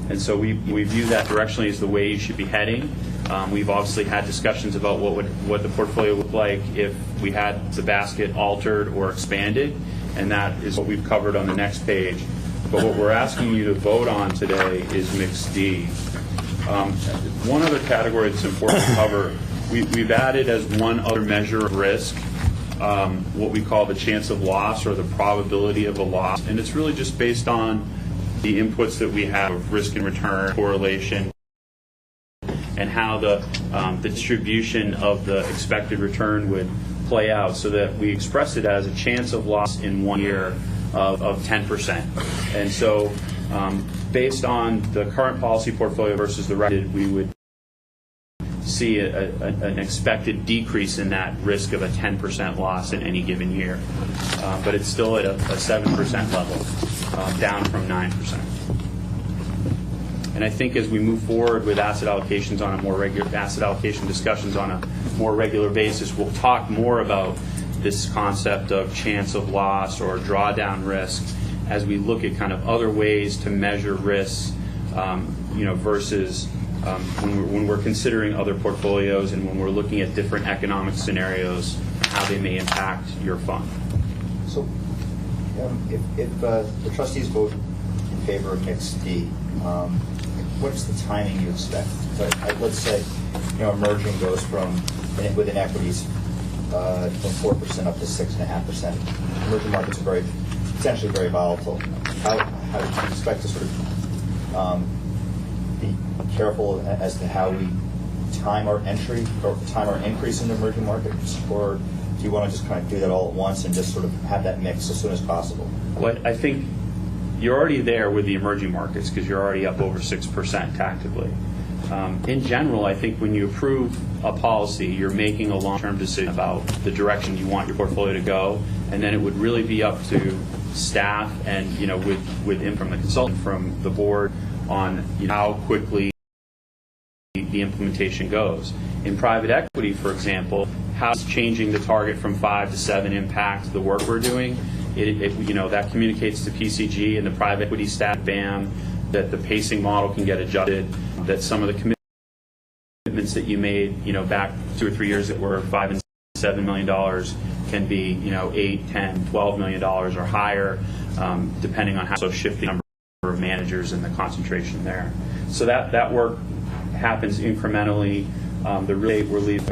And so we view that directionally as the way you should be heading. We've obviously had discussions about what the portfolio would look like if we had the basket altered or expanded. and that is what we've covered on the next page. But what we're asking you to vote on today is Mix D. One other category that's important to cover, we've added as one other measure of risk what we call the chance of loss or the probability of a loss. And it's really just based on the inputs that we have of risk and return, correlation, and how the distribution of the expected return would play out, so that we express it as a chance of loss in 1 year of 10%. And so based on the current policy portfolio versus the rest, we would see an expected decrease in that risk of a 10% loss in any given year. But it's still at a 7% level, down from 9%. And I think as we move forward with asset allocations on a more regular, asset allocation discussions on a more regular basis, we'll talk more about this concept of chance of loss or drawdown risk as we look at kind of other ways to measure risks, versus when we're considering other portfolios and when we're looking at different economic scenarios, how they may impact your fund. So if the trustees vote in favor of Mix D, what's the timing you expect? Let's say, emerging goes from, within equities, from 4% up to 6.5%. Emerging markets are potentially very volatile. How do you expect to sort of be careful as to how we time our entry or time our increase in the emerging markets? Or do you want to just kind of do that all at once and just sort of have that mix as soon as possible? Well, I think you're already there with the emerging markets because you're already up over 6% tactically. In general, I think when you approve a policy, you're making a long-term decision about the direction you want your portfolio to go, and then it would really be up to staff and with input from the consultant, from the board, on how quickly the implementation goes. In private equity, for example, how's changing the target from 5 to 7 impact the work we're doing? That communicates to PCG and the private equity staff, BAM, that the pacing model can get adjusted, that some of the commitments that you made, back 2 or 3 years that were $5 and $7 million can be, $8, $10, $12 million or higher, depending on how, so shifting number of managers and the concentration there. So that work happens incrementally. The real relief,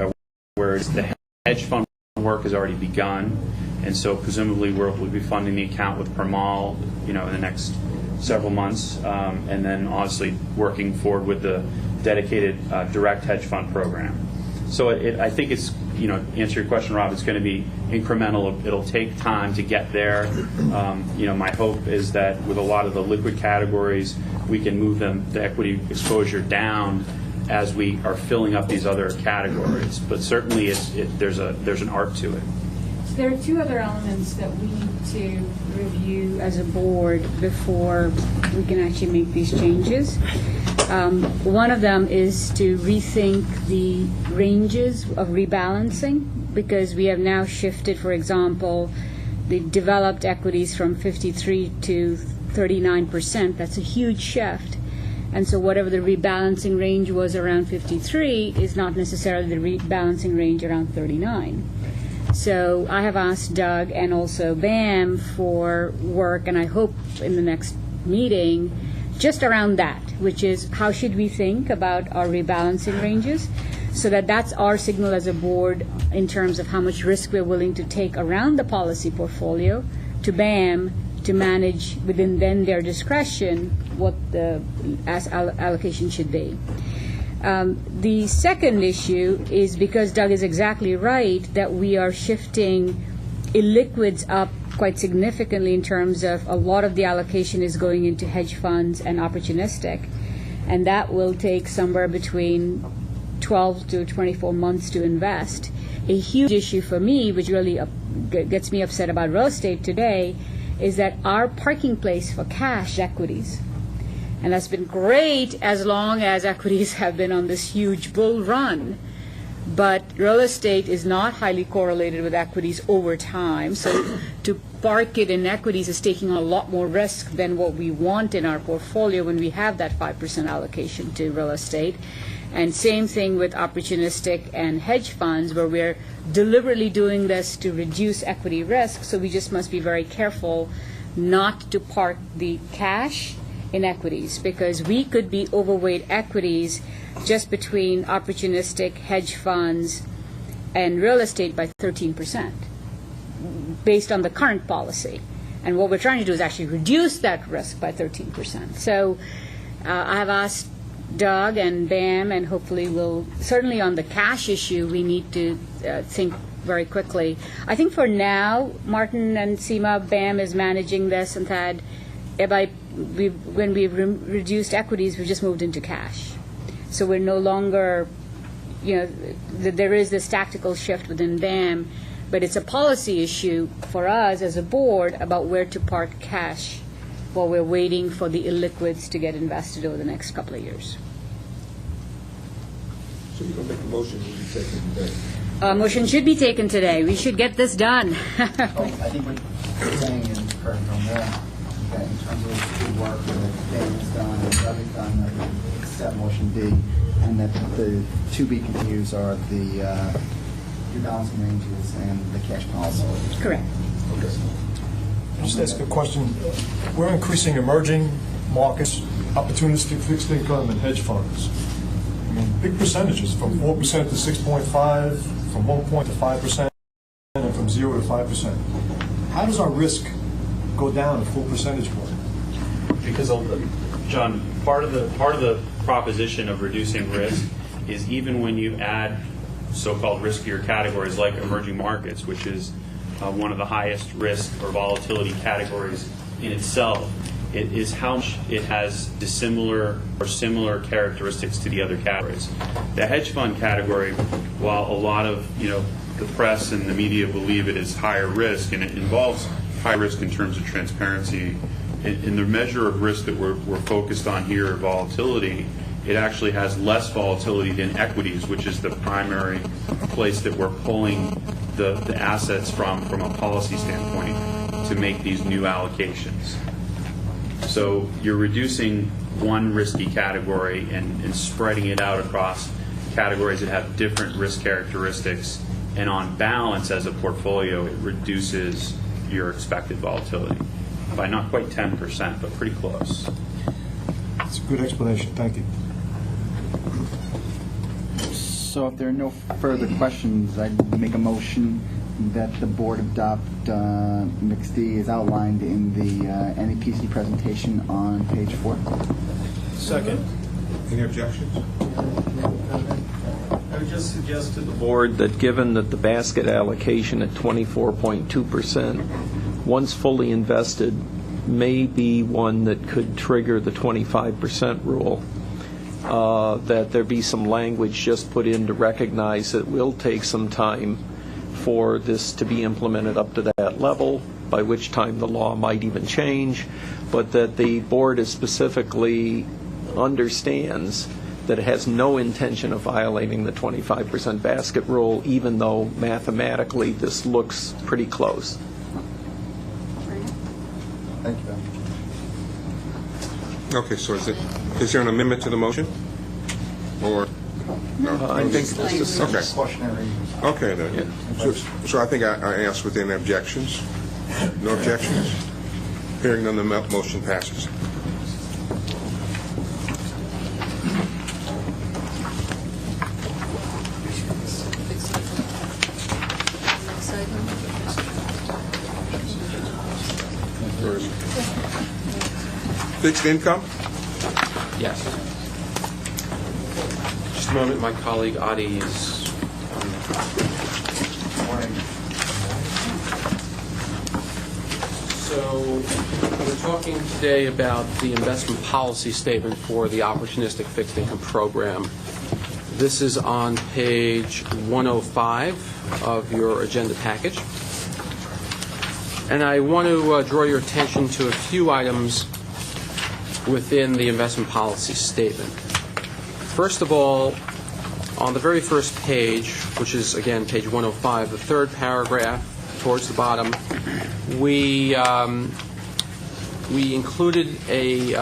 whereas the hedge fund work has already begun, and so presumably we'll be funding the account with Permal, in the next several months, and then obviously working forward with the dedicated direct hedge fund program. So I think it's, answer your question, Rob, it's going to be incremental. It'll take time to get there. My hope is that with a lot of the liquid categories, we can move the equity exposure down as we are filling up these other categories. But certainly there's an art to it. There are 2 other elements that we need to review as a board before we can actually make these changes. One of them is to rethink the ranges of rebalancing, because we have now shifted, for example, the developed equities from 53 to 39%. That's a huge shift. And so whatever the rebalancing range was around 53 is not necessarily the rebalancing range around 39. So I have asked Doug and also BAM for work, and I hope in the next meeting, just around that, which is how should we think about our rebalancing ranges, so that's our signal as a board in terms of how much risk we're willing to take around the policy portfolio, to BAM to manage within then their discretion what the allocation should be. The second issue is, because Doug is exactly right, that we are shifting illiquids up quite significantly in terms of a lot of the allocation is going into hedge funds and opportunistic, and that will take somewhere between 12 to 24 months to invest. A huge issue for me, which really gets me upset about real estate today, is that our parking place for cash equities. And that's been great as long as equities have been on this huge bull run. But real estate is not highly correlated with equities over time. So to park it in equities is taking a lot more risk than what we want in our portfolio when we have that 5% allocation to real estate. And same thing with opportunistic and hedge funds, where we're deliberately doing this to reduce equity risk, so we just must be very careful not to park the cash in equities, because we could be overweight equities just between opportunistic hedge funds and real estate by 13%, based on the current policy. And what we're trying to do is actually reduce that risk by 13%. So I have asked Doug and BAM, and hopefully we'll, certainly on the cash issue, we need to think very quickly. I think for now, Martin and Seema, BAM is managing this, and Thad, when we've reduced equities, we've just moved into cash. So we're no longer, there is this tactical shift within BAM, but it's a policy issue for us as a board about where to park cash while we're waiting for the illiquids to get invested over the next couple of years. So you're going to make a motion to be taken today? Motion should be taken today. We should get this done. I think what you're saying is, correct me if I'm wrong, that in terms of the good work that Dave has done and Doug has done, that we accept motion D, and that the to be continues are the rebalancing ranges and the cash policy. Correct. Just ask a question. We're increasing emerging markets, opportunistic fixed income, and hedge funds. I mean, big percentages, from 4% to 6.5%, from 1% to 5%, and from 0 to 5%. How does our risk go down a full percentage point? Because, John, part of the proposition of reducing risk is even when you add so-called riskier categories like emerging markets, which is one of the highest risk or volatility categories in itself, it is how much it has dissimilar or similar characteristics to the other categories. The hedge fund category, while a lot of the press and the media believe it is higher risk, and it involves high risk in terms of transparency, in the measure of risk that we're focused on here, volatility, it actually has less volatility than equities, which is the primary place that we're pulling the assets from a policy standpoint to make these new allocations. So you're reducing one risky category and spreading it out across categories that have different risk characteristics, and on balance as a portfolio, it reduces your expected volatility by not quite 10%, but pretty close. It's a good explanation. Thank you. So if there are no further questions, I'd make a motion that the board adopt Mix D as outlined in the NEPC presentation on page 4. Second. Any objections? I would just suggest to the board that given that the basket allocation at 24.2%, once fully invested, may be one that could trigger the 25% rule, that there be some language just put in to recognize that it will take some time for this to be implemented up to that level, by which time the law might even change, but that the board is specifically understands that it has no intention of violating the 25% basket rule, even though mathematically this looks pretty close. Thank you, Ben. Okay, so is there an amendment to the motion? Or? No? I think this is Okay. Cautionary. Okay, then. Yeah. So I think I asked within objections. No objections? Hearing none, the motion passes. Fixed income? Yes. Just a moment, my colleague Adi is... So, we're talking today about the investment policy statement for the opportunistic fixed income program. This is on page 105 of your agenda package. And I want to draw your attention to a few items within the investment policy statement. First of all, on the very first page, which is, again, page 105, the third paragraph towards the bottom, we included a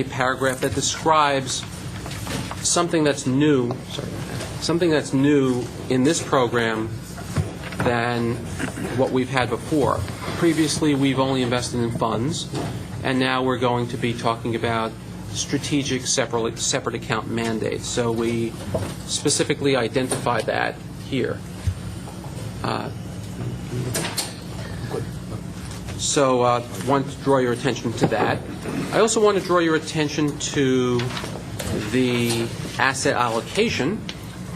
paragraph that describes something that's new in this program than what we've had before. Previously, we've only invested in funds, and now we're going to be talking about strategic separate account mandates. So we specifically identify that here. So I want to draw your attention to that. I also want to draw your attention to the asset allocation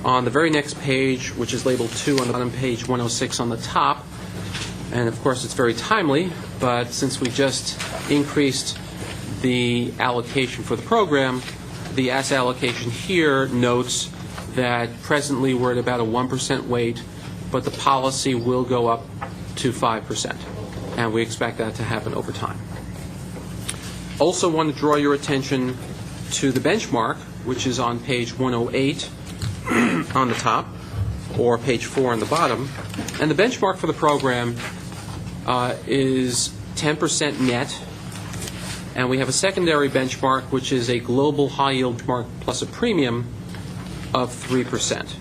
on the very next page, which is labeled 2 on the bottom, page 106 on the top. And of course, it's very timely, but since we just increased the allocation for the program, the asset allocation here notes that presently we're at about a 1% weight, but the policy will go up to 5%, and we expect that to happen over time. Also want to draw your attention to the benchmark, which is on page 108 on the top, or page 4 on the bottom. And the benchmark for the program is 10% net, and we have a secondary benchmark, which is a global high-yield benchmark plus a premium of 3%.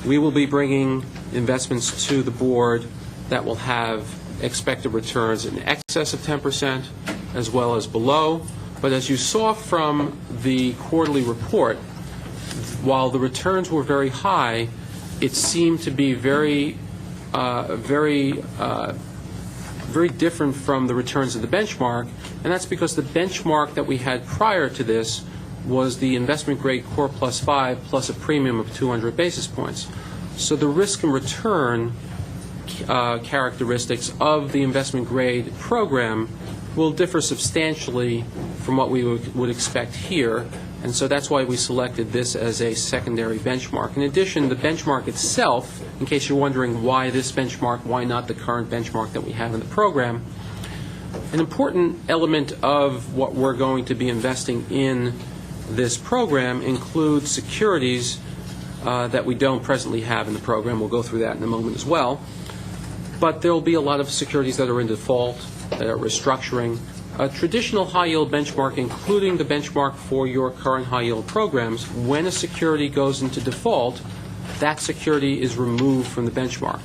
We will be bringing investments to the board that will have expected returns in excess of 10% as well as below. But as you saw from the quarterly report, while the returns were very high, it seemed to be very different from the returns of the benchmark, and that's because the benchmark that we had prior to this was the investment grade Core Plus 5 plus a premium of 200 basis points. So the risk and return characteristics of the investment grade program will differ substantially from what we would expect here, and so that's why we selected this as a secondary benchmark. In addition, the benchmark itself, in case you're wondering why this benchmark, why not the current benchmark that we have in the program, an important element of what we're going to be investing in this program includes securities that we don't presently have in the program. We'll go through that in a moment as well. But there will be a lot of securities that are in default, that are restructuring. A traditional high-yield benchmark, including the benchmark for your current high-yield programs, when a security goes into default, that security is removed from the benchmark.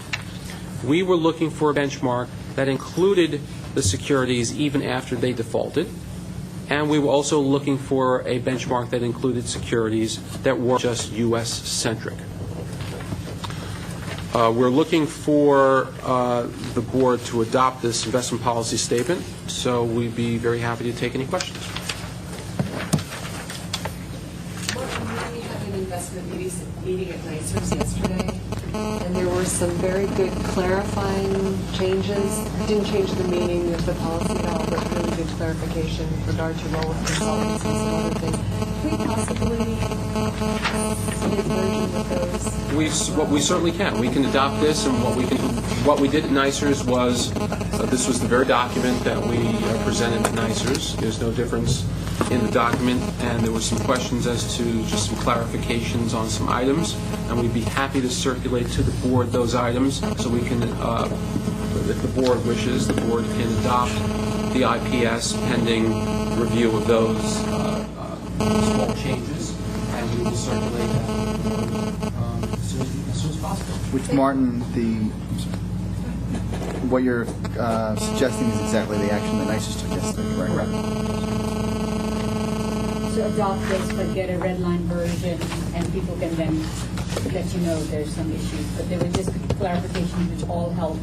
We were looking for a benchmark that included the securities even after they defaulted, and we were also looking for a benchmark that included securities that were just U.S.-centric. We're looking for the board to adopt this investment policy statement, so we'd be very happy to take any questions. We had an investment meeting at NICERS yesterday, and there were some very good clarifying changes. Didn't change the meaning of the policy at all, but really good clarification with regard to role of consultants and some other things. Can we possibly see a version of those? We certainly can. We can adopt this, and what we did at NICERS was this was the very document that we presented at NICERS. There's no difference in the document, and there were some questions as to just some clarifications on some items, and we'd be happy to circulate to the board those items so we can, if the board wishes, the board can adopt the IPS pending review of those small changes, and we will circulate that as soon as possible. Which, Martin, what you're suggesting is exactly the action that NICERS took yesterday, correct? To adopt this, but get a red line version, and people can then let you know there's some issues. But there were just clarifications which all helped.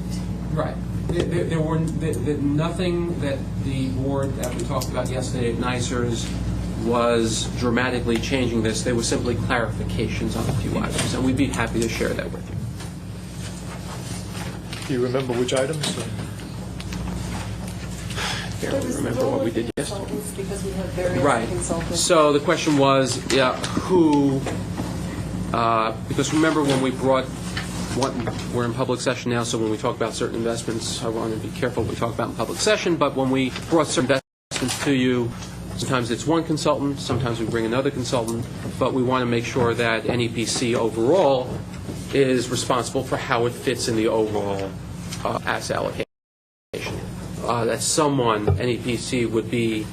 Right. There were nothing that the board that we talked about yesterday at NICERS was dramatically changing this. They were simply clarifications on a few items, and we'd be happy to share that with you. Do you remember which items? I can't remember what we did yesterday. Because we have various Right. consultants. So the question was, who? Because remember when we brought, we're in public session now, so when we talk about certain investments, I want to be careful what we talk about in public session. But when we brought certain investments to you, sometimes it's one consultant, sometimes we bring another consultant, but we want to make sure that NEPC overall is responsible for how it fits in the overall asset allocation. That someone, NEPC, would be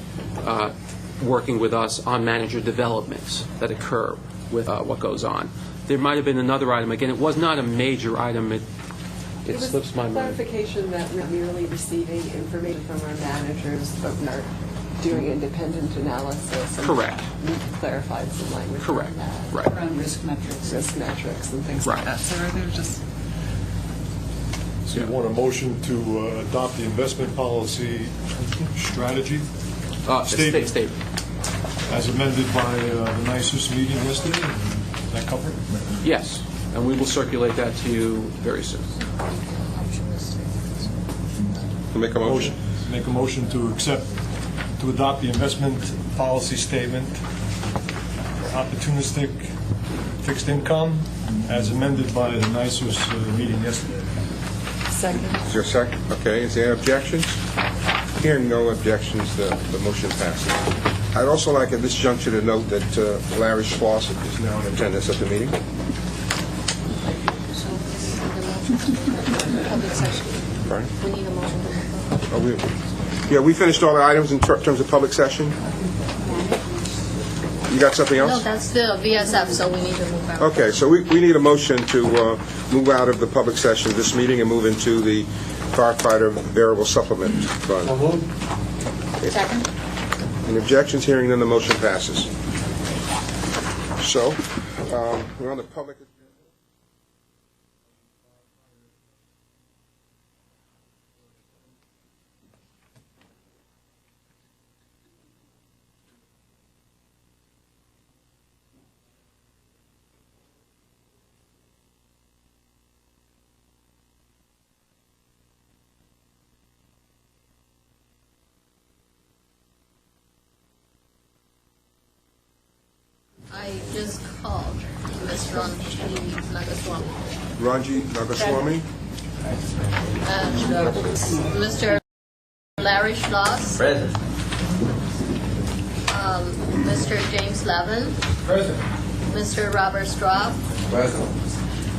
working with us on manager developments that occur with what goes on. There might have been another item. Again, it was not a major item. It slips my mind. Clarification that we're merely receiving information from our managers, but we're doing independent analysis. And Correct. we clarified some language. Correct. On that. Right. Around risk metrics. Risk metrics and things Right. like that. So they're just. So you want a motion to adopt the investment policy strategy Statement. as amended by the NICERS meeting yesterday? Is that covered? Yes, and we will circulate that to you very soon. Make a motion. Make a motion to adopt the investment policy statement, opportunistic fixed income, as amended by the NICERS meeting yesterday. Second. Is there a second? Okay, is there objections? Hearing no objections, the motion passes. I'd also like at this juncture to note that Larry Schloss is now in attendance at the meeting. Public session. Pardon? We need a motion to move on. We finished all the items in terms of public session. You got something else? No, that's the VSF, so we need to move on. Okay, so we need a motion to move out of the public session of this meeting and move into the firefighter variable supplement fund. Second. Any objections? Hearing none, the motion passes. So, we're on the public... I just called Ms. Ranji Nagaswamy. Ranji Nagaswamy? Mr. Larry Schloss. Present. Mr. James Levin. Present. Mr. Robert Straub. Present.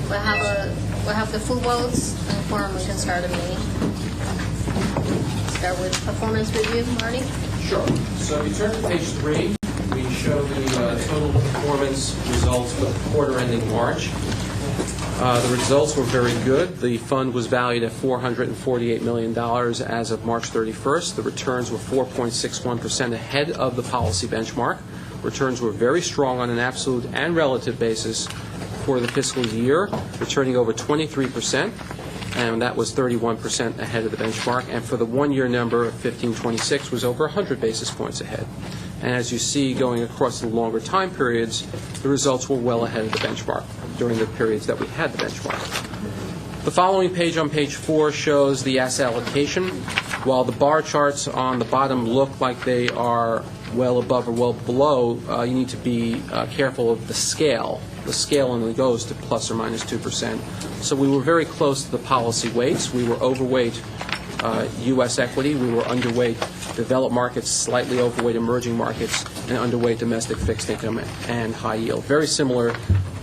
We have the full votes and quorum. We can start the meeting. Start with performance review, Marty. Sure. So if you turn to page 3, we show the total performance results for the quarter ending March. The results were very good. The fund was valued at $448 million as of March 31st. The returns were 4.61% ahead of the policy benchmark. Returns were very strong on an absolute and relative basis for the fiscal year, returning over 23%, and that was 31% ahead of the benchmark. And for the one-year number of 1526 was over 100 basis points ahead. And as you see, going across the longer time periods, the results were well ahead of the benchmark during the periods that we had the benchmark. The following page, on page 4, shows the asset allocation. While the bar charts on the bottom look like they are well above or well below, you need to be careful of the scale. The scale only goes to plus or minus 2%. So we were very close to the policy weights. We were overweight U.S. equity. We were underweight developed markets, slightly overweight emerging markets, and underweight domestic fixed income and high yield. Very similar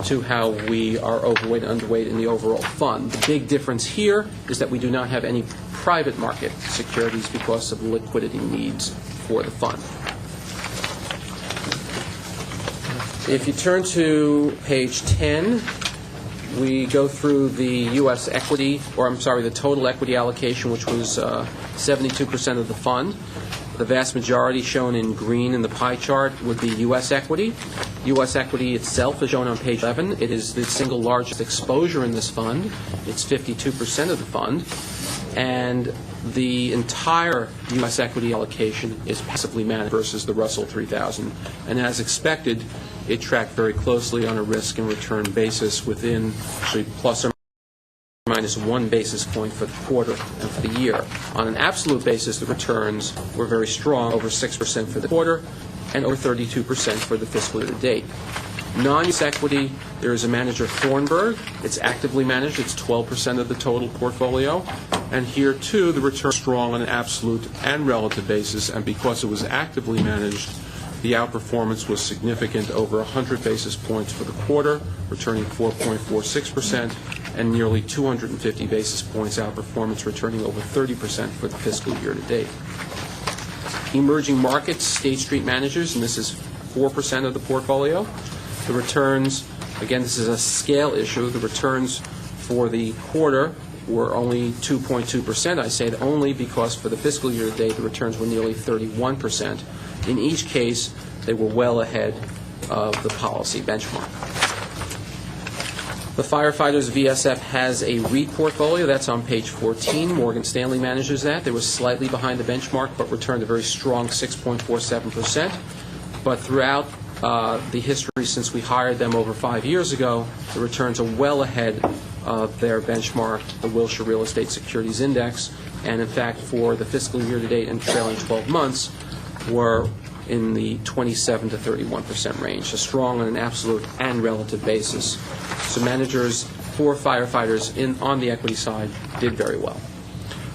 to how we are overweight and underweight in the overall fund. The big difference here is that we do not have any private market securities because of liquidity needs for the fund. If you turn to page 10, we go through the U.S. equity, the total equity allocation, which was 72% of the fund. The vast majority, shown in green in the pie chart, would be U.S. equity. U.S. equity itself is shown on page 11. It is the single largest exposure in this fund. It's 52% of the fund. And the entire U.S. equity allocation is passively managed versus the Russell 3000. And as expected, it tracked very closely on a risk and return basis within actually plus or minus 1 basis point for the quarter and for the year. On an absolute basis, the returns were very strong, over 6% for the quarter and over 32% for the fiscal year to date. Non-U.S. equity, there is a manager, Thornburg. It's actively managed. It's 12% of the total portfolio. And here, too, the return is strong on an absolute and relative basis. And because it was actively managed, the outperformance was significant, over 100 basis points for the quarter, returning 4.46%, and nearly 250 basis points outperformance, returning over 30% for the fiscal year to date. Emerging markets, State Street managers, and this is 4% of the portfolio. The returns, again, this is a scale issue. The returns for the quarter were only 2.2%. I say it only because for the fiscal year to date, the returns were nearly 31%. In each case, they were well ahead of the policy benchmark. The Firefighters VSF has a REIT portfolio. That's on page 14. Morgan Stanley manages that. They were slightly behind the benchmark, but returned a very strong 6.47%. But throughout the history since we hired them over 5 years ago, the returns are well ahead of their benchmark, the Wilshire Real Estate Securities Index, and in fact for the fiscal year to date and trailing 12 months were in the 27 to 31% range, so strong on an absolute and relative basis. So managers for firefighters on the equity side did very well.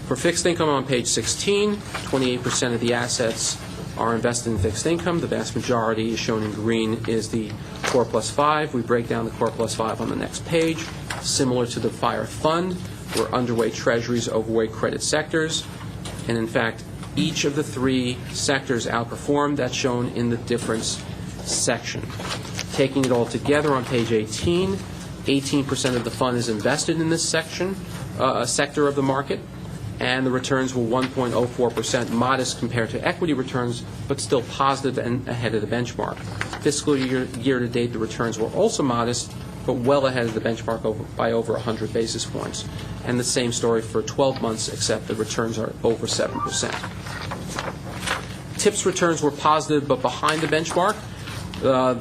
For fixed income on page 16, 28% of the assets are invested in fixed income. The vast majority, is shown in green, is the Core Plus 5. We break down the Core Plus 5 on the next page. Similar to the Fire Fund, we're underweight treasuries, overweight credit sectors, and in fact, each of the three sectors outperformed. That's shown in the difference section. Taking it all together on page 18, 18% of the fund is invested in this sector of the market, and the returns were 1.04%, modest compared to equity returns, but still positive and ahead of the benchmark. Fiscal year to date, the returns were also modest, but well ahead of the benchmark by over 100 basis points. And the same story for 12 months, except the returns are over 7%. TIPS returns were positive, but behind the benchmark.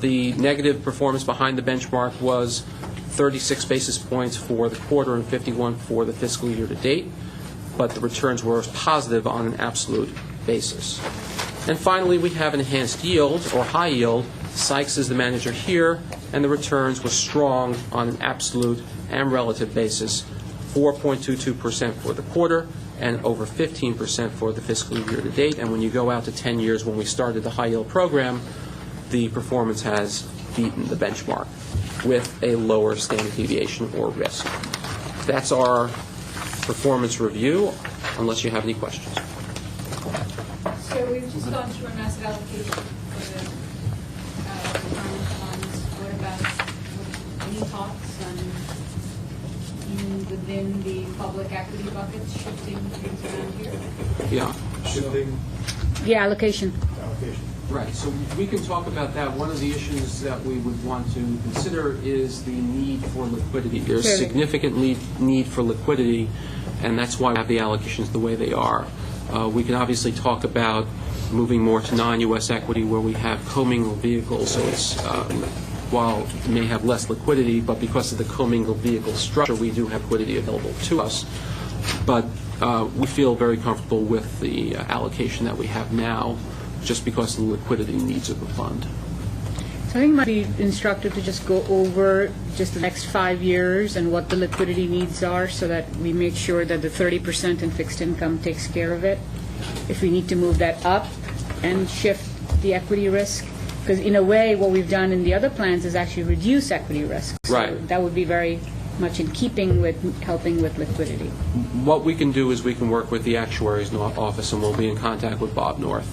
The negative performance behind the benchmark was 36 basis points for the quarter and 51 for the fiscal year to date, but the returns were positive on an absolute basis. And finally, we have enhanced yield, or high yield. Sykes is the manager here, and the returns were strong on an absolute and relative basis, 4.22% for the quarter and over 15% for the fiscal year to date. And when you go out to 10 years, when we started the high yield program, the performance has beaten the benchmark with a lower standard deviation or risk. That's our performance review, unless you have any questions. So we've just gone through an asset allocation for the retirement funds. What about any thoughts on even within the public equity buckets, shifting things around here? Yeah. Shifting Yeah, allocation. allocation. Right, so we can talk about that. One of the issues that we would want to consider is the need for liquidity. There's Sure. significant need for liquidity, and that's why we have the allocations the way they are. We can obviously talk about moving more to non-U.S. equity where we have commingled vehicles, so it's, while it may have less liquidity, but because of the commingled vehicle structure, we do have liquidity available to us. But we feel very comfortable with the allocation that we have now, just because of the liquidity needs of the fund. So I think it might be instructive to just go over just the next 5 years and what the liquidity needs are so that we make sure that the 30% in fixed income takes care of it. If we need to move that up and shift the equity risk, because in a way what we've done in the other plans is actually reduce equity risk. So Right. that would be very much in keeping with helping with liquidity. What we can do is we can work with the actuaries office, and we'll be in contact with Bob North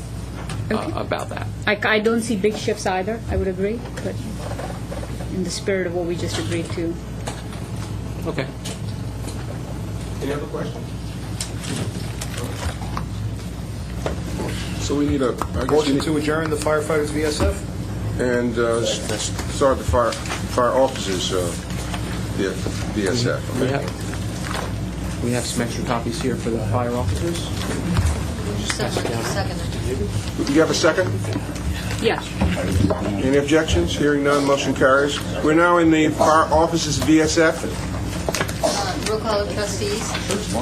about that. I don't see big shifts either, I would agree, but in the spirit of what we just agreed to. Okay. Any other questions? So we need a Motion to adjourn the firefighters VSF? and start the fire officers VSF. We have some extra copies here for the fire officers. Second. You have a second? Yeah. Any objections? Hearing none, motion carries. We're now in the fire officers VSF. Roll call of trustees.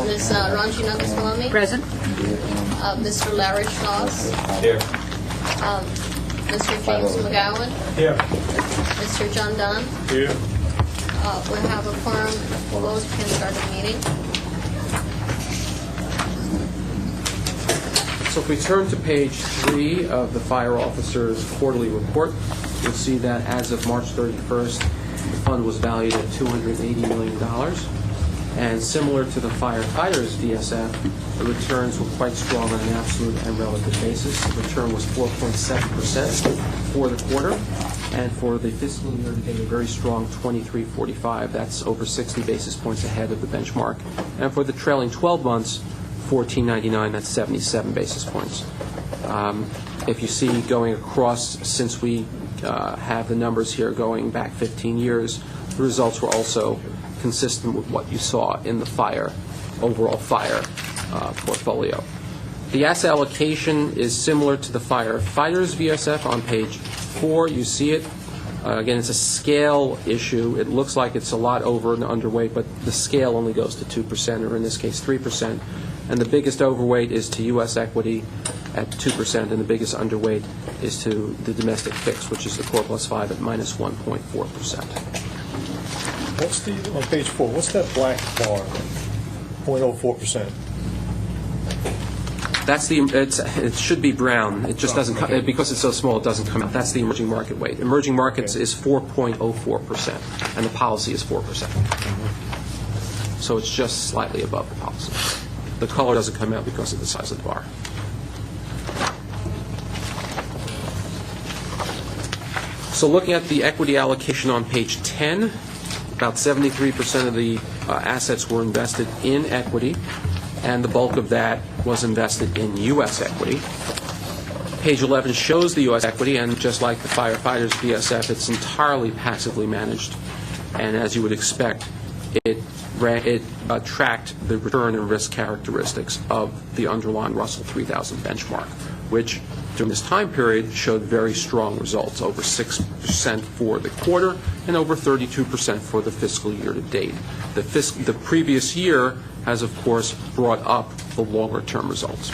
Ms. Ranji Nagaswamy. Present. Mr. Larry Schloss. Here. Mr. James McGowan. Here. Mr. John Dunn. Here. We have a quorum. Closed. We can start the meeting. So if we turn to page 3 of the fire officers' quarterly report, you'll see that as of March 31st, the fund was valued at $280 million. And similar to the firefighters VSF, the returns were quite strong on an absolute and relative basis. The return was 4.7% for the quarter And for the fiscal year to date, a very strong 23.45. That's over 60 basis points ahead of the benchmark. And for the trailing 12 months, 14.99. That's 77 basis points. If you see going across, since we have the numbers here going back 15 years, the results were also consistent with what you saw in the overall fire portfolio. The asset allocation is similar to the firefighters VSF on page 4. You see it. Again, it's a scale issue. It looks like it's a lot over and underweight, but the scale only goes to 2%, or in this case 3%. And the biggest overweight is to U.S. equity at 2%, and the biggest underweight is to the domestic fix, which is the Core Plus 5 at minus 1.4%. What's on page 4, what's that black bar, 0.04%? That's it should be brown. It just doesn't come, because it's so small, it doesn't come out. That's the emerging market weight. Emerging markets is 4.04%, and the policy is 4%. So it's just slightly above the policy. The color doesn't come out because of the size of the bar. So looking at the equity allocation on page 10, about 73% of the assets were invested in equity, and the bulk of that was invested in U.S. equity. Page 11 shows the U.S. equity, and just like the firefighters VSF, it's entirely passively managed. And as you would expect, it tracked the return and risk characteristics of the underlying Russell 3000 benchmark, which during this time period showed very strong results, over 6% for the quarter and over 32% for the fiscal year to date. The previous year has, of course, brought up the longer-term results.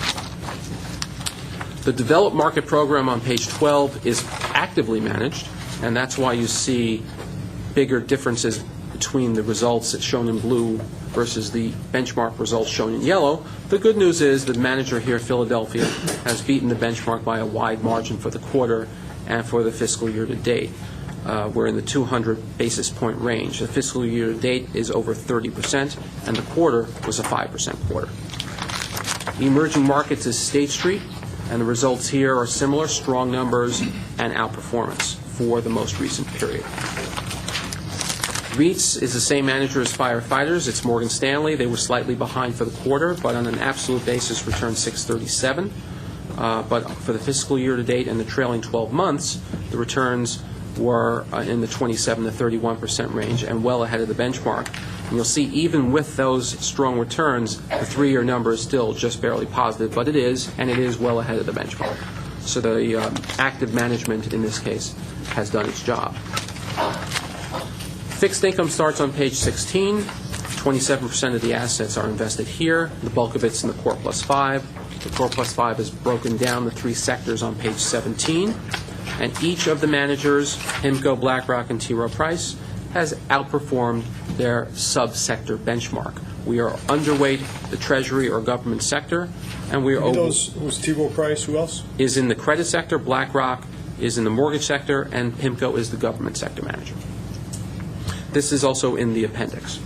The developed market program on page 12 is actively managed, and that's why you see bigger differences between the results that's shown in blue versus the benchmark results shown in yellow. The good news is the manager here, Philadelphia, has beaten the benchmark by a wide margin for the quarter and for the fiscal year to date. We're in the 200 basis point range. The fiscal year to date is over 30%, and the quarter was a 5% quarter. The emerging markets is State Street, and the results here are similar, strong numbers and outperformance for the most recent period. REITs is the same manager as firefighters. It's Morgan Stanley. They were slightly behind for the quarter, but on an absolute basis returned 637. But for the fiscal year to date and the trailing 12 months, the returns were in the 27 to 31% range and well ahead of the benchmark. And you'll see even with those strong returns, the 3-year number is still just barely positive, but it is, and it is well ahead of the benchmark. So the active management in this case has done its job. Fixed income starts on page 16. 27% of the assets are invested here. The bulk of it's in the Core Plus 5. The Core Plus 5 is broken down the 3 sectors on page 17. And each of the managers, PIMCO, BlackRock, and T. Rowe Price, has outperformed their sub-sector benchmark. We are underweight the Treasury or government sector, and we are over. Who's T. Rowe Price? Who else? Is in the credit sector. BlackRock is in the mortgage sector, and PIMCO is the government sector manager. This is also in the appendix.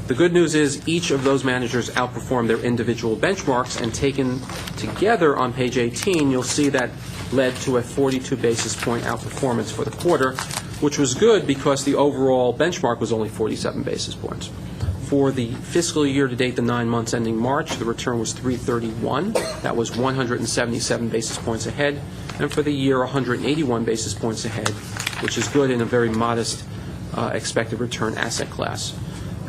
The good news is each of those managers outperformed their individual benchmarks, and taken together on page 18, you'll see that led to a 42 basis point outperformance for the quarter, which was good because the overall benchmark was only 47 basis points. For the fiscal year to date, the 9 months ending March, the return was 331. That was 177 basis points ahead. And for the year, 181 basis points ahead, which is good in a very modest expected return asset class.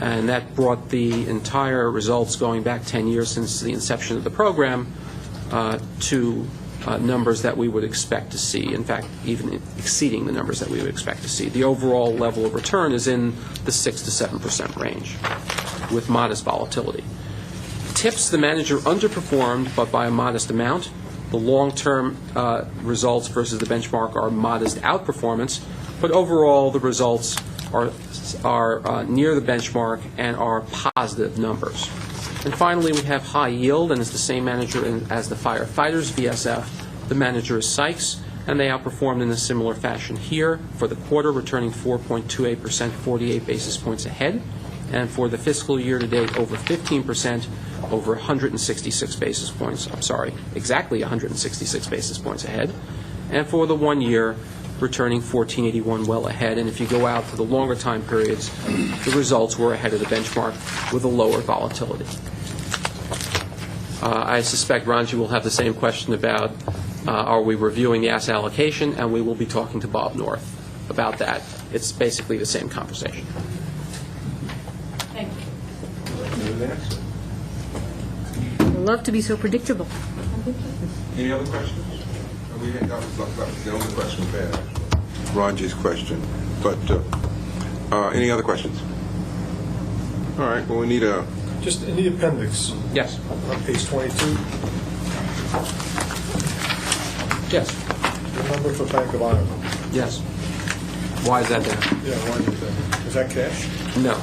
And that brought the entire results going back 10 years since the inception of the program to numbers that we would expect to see, in fact, even exceeding the numbers that we would expect to see. The overall level of return is in the 6 to 7% range with modest volatility. TIPS, the manager underperformed, but by a modest amount. The long-term results versus the benchmark are modest outperformance, but overall the results are near the benchmark and are positive numbers. And finally, we have high yield, and it's the same manager as the firefighters, VSF. The manager is Sykes, and they outperformed in a similar fashion here for the quarter, returning 4.28%, 48 basis points ahead. And for the fiscal year to date, over 15%, over 166 basis points. I'm sorry, exactly 166 basis points ahead. And for the 1 year, returning 1481 well ahead. And if you go out to the longer time periods, the results were ahead of the benchmark with a lower volatility. I suspect Ranji will have the same question about are we reviewing the asset allocation, and we will be talking to Bob North about that. It's basically the same conversation. Thank you. I'd love to be so predictable. Any other questions? That was the only question we had. Ranji's question. But any other questions? All right. Well, we need a... Just in the appendix. Yes. On page 22. Yes. The number for Bank of Ireland. Yes. Why is that there? Yeah, why is that? Is that cash? No.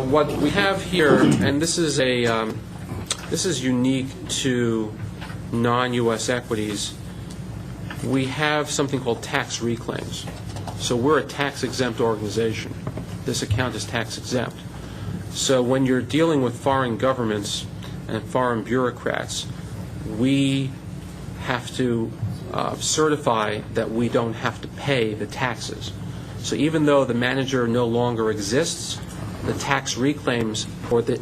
What we have here, and this is unique to non-U.S. equities, we have something called tax reclaims. So we're a tax-exempt organization. This account is tax-exempt. So when you're dealing with foreign governments and foreign bureaucrats, we have to certify that we don't have to pay the taxes. So even though the manager no longer exists, the tax reclaims for the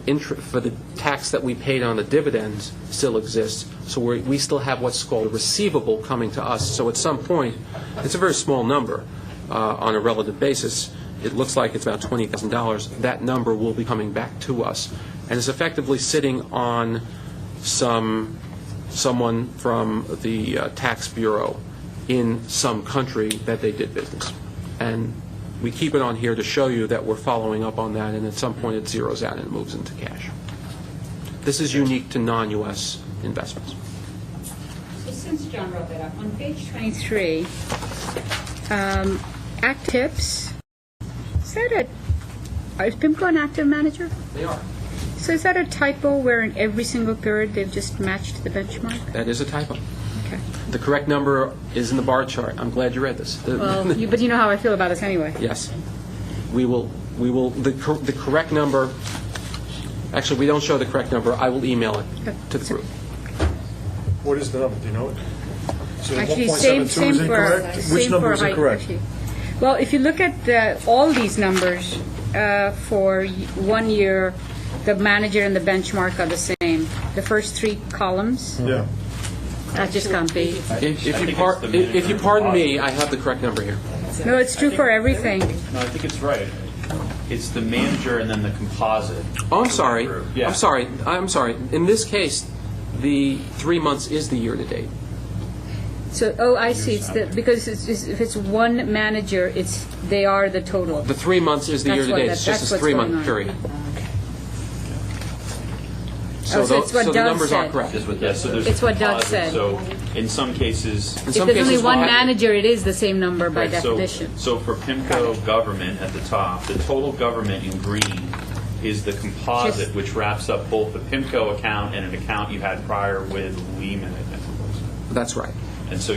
tax that we paid on the dividends still exists. So we still have what's called a receivable coming to us. So at some point, it's a very small number on a relative basis. It looks like it's about $20,000. That number will be coming back to us, and it's effectively sitting on someone from the tax bureau in some country that they did business. And we keep it on here to show you that we're following up on that, and at some point it zeroes out and it moves into cash. This is unique to non-U.S. investments. So since John brought that up, on page 23, at TIPS, is PIMCO an active manager? They are. So is that a typo where in every single period they've just matched the benchmark? That is a typo. Okay. The correct number is in the bar chart. I'm glad you read this. Well, but you know how I feel about this anyway. Yes. The correct number, actually, we don't show the correct number. I will email it to the group. What is the number? Do you know it? So Actually, 1.72 is incorrect? Which number is height, incorrect? actually. Well, if you look at all these numbers for 1 year, the manager and the benchmark are the same. The first three columns. Yeah. That just can't be. If you pardon me, I have the correct number here. No, it's true for everything. No, I think it's right. It's the manager and then the composite. Oh, I'm sorry. Yeah. I'm sorry. In this case, the 3 months is the year-to-date. So, I see. It's because if it's one manager, they are the total. The 3 months is the year-to-date. It's just a 3-month period. So it's what the Doug numbers said. are correct. So there's It's what Doug composite. said. So in some cases... If there's only one manager, it is the same number by Right, definition. So for PIMCO government at the top, the total government in green is the composite, which wraps up both the PIMCO account and an account you had prior with Lehman, I think it was. That's right. And so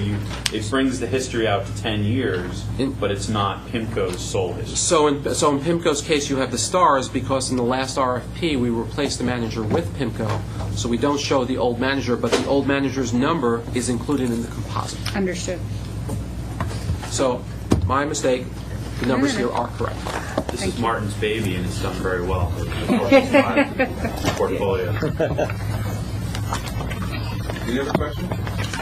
it brings the history out to 10 years, but it's not PIMCO's sole history. So in PIMCO's case, you have the stars because in the last RFP, we replaced the manager with PIMCO. So we don't show the old manager, but the old manager's number is included in the composite. Understood. So my mistake, the numbers here are correct. This is Martin's baby, and it's done very well. Portfolio. Any other questions?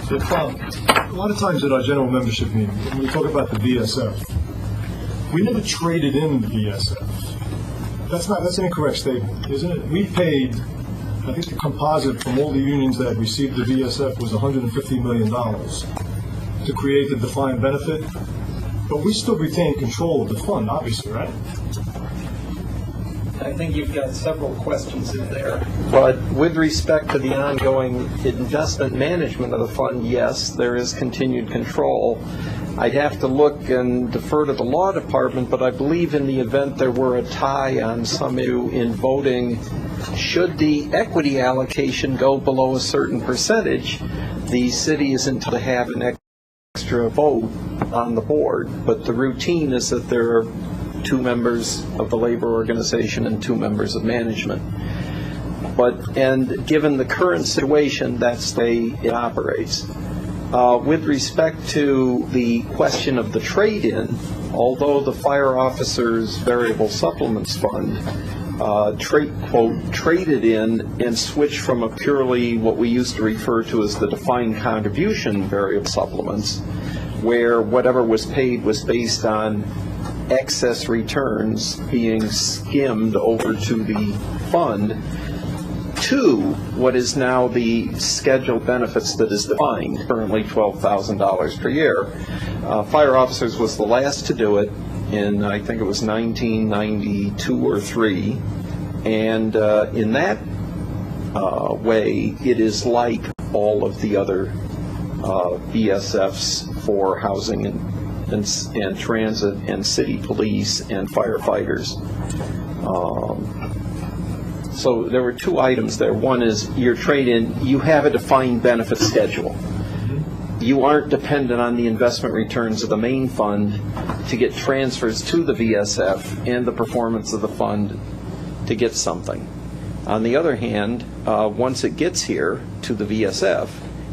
So, a lot of times at our general membership meeting, when we talk about the VSF, we never traded in the VSF. That's an incorrect statement, isn't it? We paid, I think the composite from all the unions that received the VSF was $150 million to create the defined benefit, but we still retain control of the fund, obviously, right? I think you've got several questions in there. But with respect to the ongoing investment management of the fund, yes, there is continued control. I'd have to look and defer to the law department, but I believe in the event there were a tie on some issue in voting, should the equity allocation go below a certain percentage, the city is entitled to have an extra vote on the board. But the routine is that there are 2 members of the labor organization and 2 members of management. And given the current situation, that's the way it operates. With respect to the question of the trade-in, although the fire officers' variable supplements fund quote, traded in and switched from a purely what we used to refer to as the defined contribution variable supplements, where whatever was paid was based on excess returns being skimmed over to the fund, to what is now the scheduled benefits that is defined, currently $12,000 per year. Fire officers was the last to do it in, I think it was 1992 or 3, and in that way, it is like all of the other VSFs for housing and transit and city police and firefighters. So there were two items there. One is your trade-in, you have a defined benefit schedule. You aren't dependent on the investment returns of the main fund to get transfers to the VSF and the performance of the fund to get something. On the other hand, once it gets here to the VSF,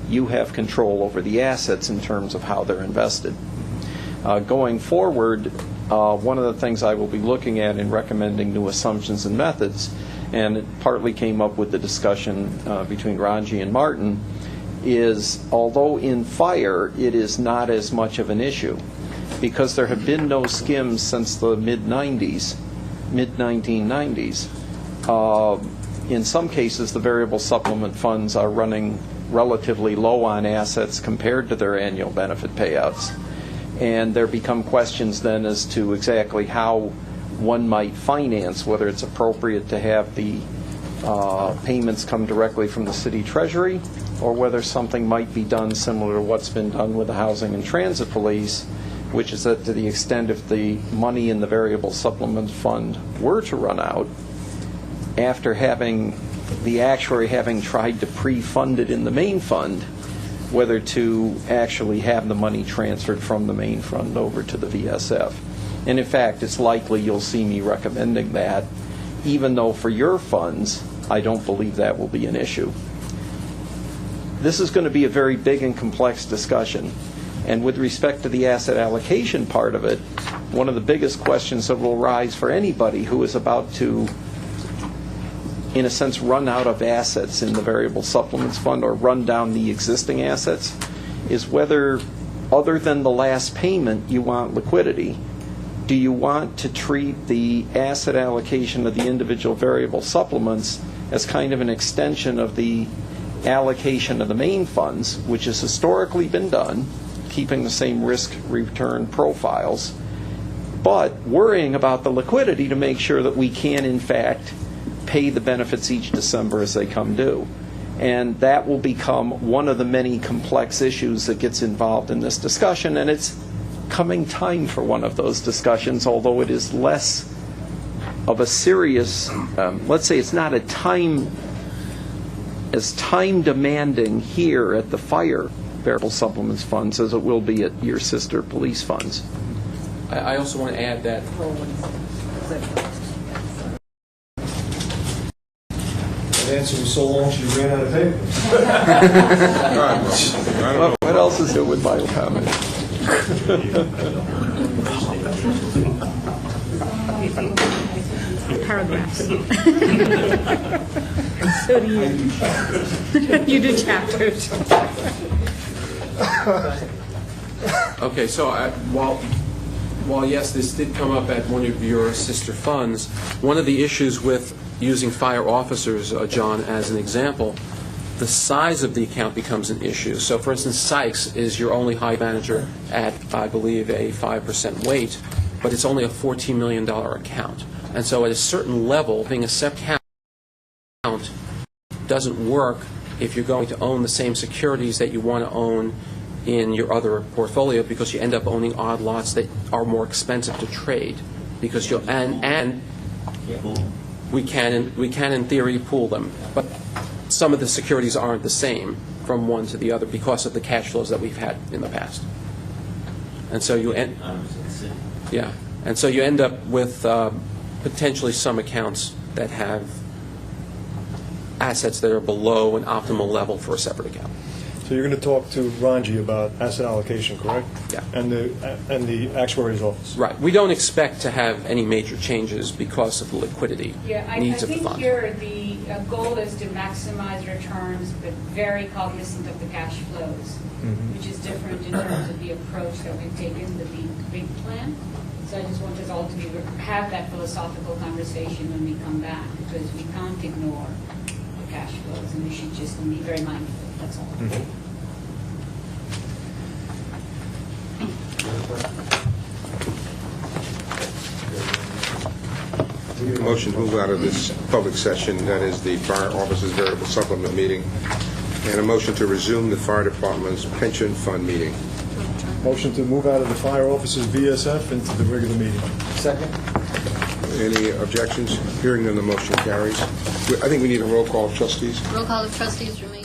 you have control over the assets in terms of how they're invested. Going forward, one of the things I will be looking at in recommending new assumptions and methods, and it partly came up with the discussion between Ranji and Martin, is although in fire it is not as much of an issue, because there have been no skims since the mid-1990s. In some cases, the variable supplement funds are running relatively low on assets compared to their annual benefit payouts. And there become questions then as to exactly how one might finance, whether it's appropriate to have the payments come directly from the city treasury, or whether something might be done similar to what's been done with the housing and transit police, which is that to the extent if the money in the variable supplement fund were to run out, after having the actuary having tried to pre-fund it in the main fund, whether to actually have the money transferred from the main fund over to the VSF. And in fact, it's likely you'll see me recommending that, even though for your funds, I don't believe that will be an issue. This is going to be a very big and complex discussion. And with respect to the asset allocation part of it, one of the biggest questions that will arise for anybody who is about to, in a sense, run out of assets in the variable supplements fund or run down the existing assets is whether, other than the last payment, you want liquidity. Do you want to treat the asset allocation of the individual variable supplements as kind of an extension of the allocation of the main funds, which has historically been done, keeping the same risk-return profiles, but worrying about the liquidity to make sure that we can, in fact, pay the benefits each December as they come due? And that will become one of the many complex issues that gets involved in this discussion, and it's coming time for one of those discussions, although it is less of a serious, let's say it's not as time demanding here at the fire variable supplements funds as it will be at your sister police funds. I also want to add that That answer was so long she ran out of paper. What else is there with my comment? Paragraphs. So do you. You do chapters. Okay, so while yes, this did come up at one of your sister funds, one of the issues with using fire officers, John, as an example, the size of the account becomes an issue. So, for instance, Sykes is your only high manager at, I believe, a 5% weight, but it's only a $14 million account. And so at a certain level, being a separate account doesn't work if you're going to own the same securities that you want to own in your other portfolio, because you end up owning odd lots that are more expensive to trade, because you'll and we can in theory pool them, but some of the securities aren't the same from one to the other because of the cash flows that we've had in the past. And so you end up with potentially some accounts that have assets that are below an optimal level for a separate account. So you're going to talk to Ranji about asset allocation, correct? Yeah. And the actuary's office? Right. We don't expect to have any major changes because of the liquidity Yeah, I needs of the think fund. here the goal is to maximize returns, but very cognizant of the cash flows, which is different in terms of the approach that we've taken, the big plan. So I just want us all to have that philosophical conversation when we come back, because we can't ignore the cash flows, and we should just be very mindful, that's all. Motion to move out of this public session, that is the fire officer's variable supplement meeting, and a motion to resume the fire department's pension fund meeting. Motion to move out of the fire office's VSF into the regular meeting. Second? Any objections? Hearing none, the motion carries. I think we need a roll call of trustees. Roll call of trustees remain.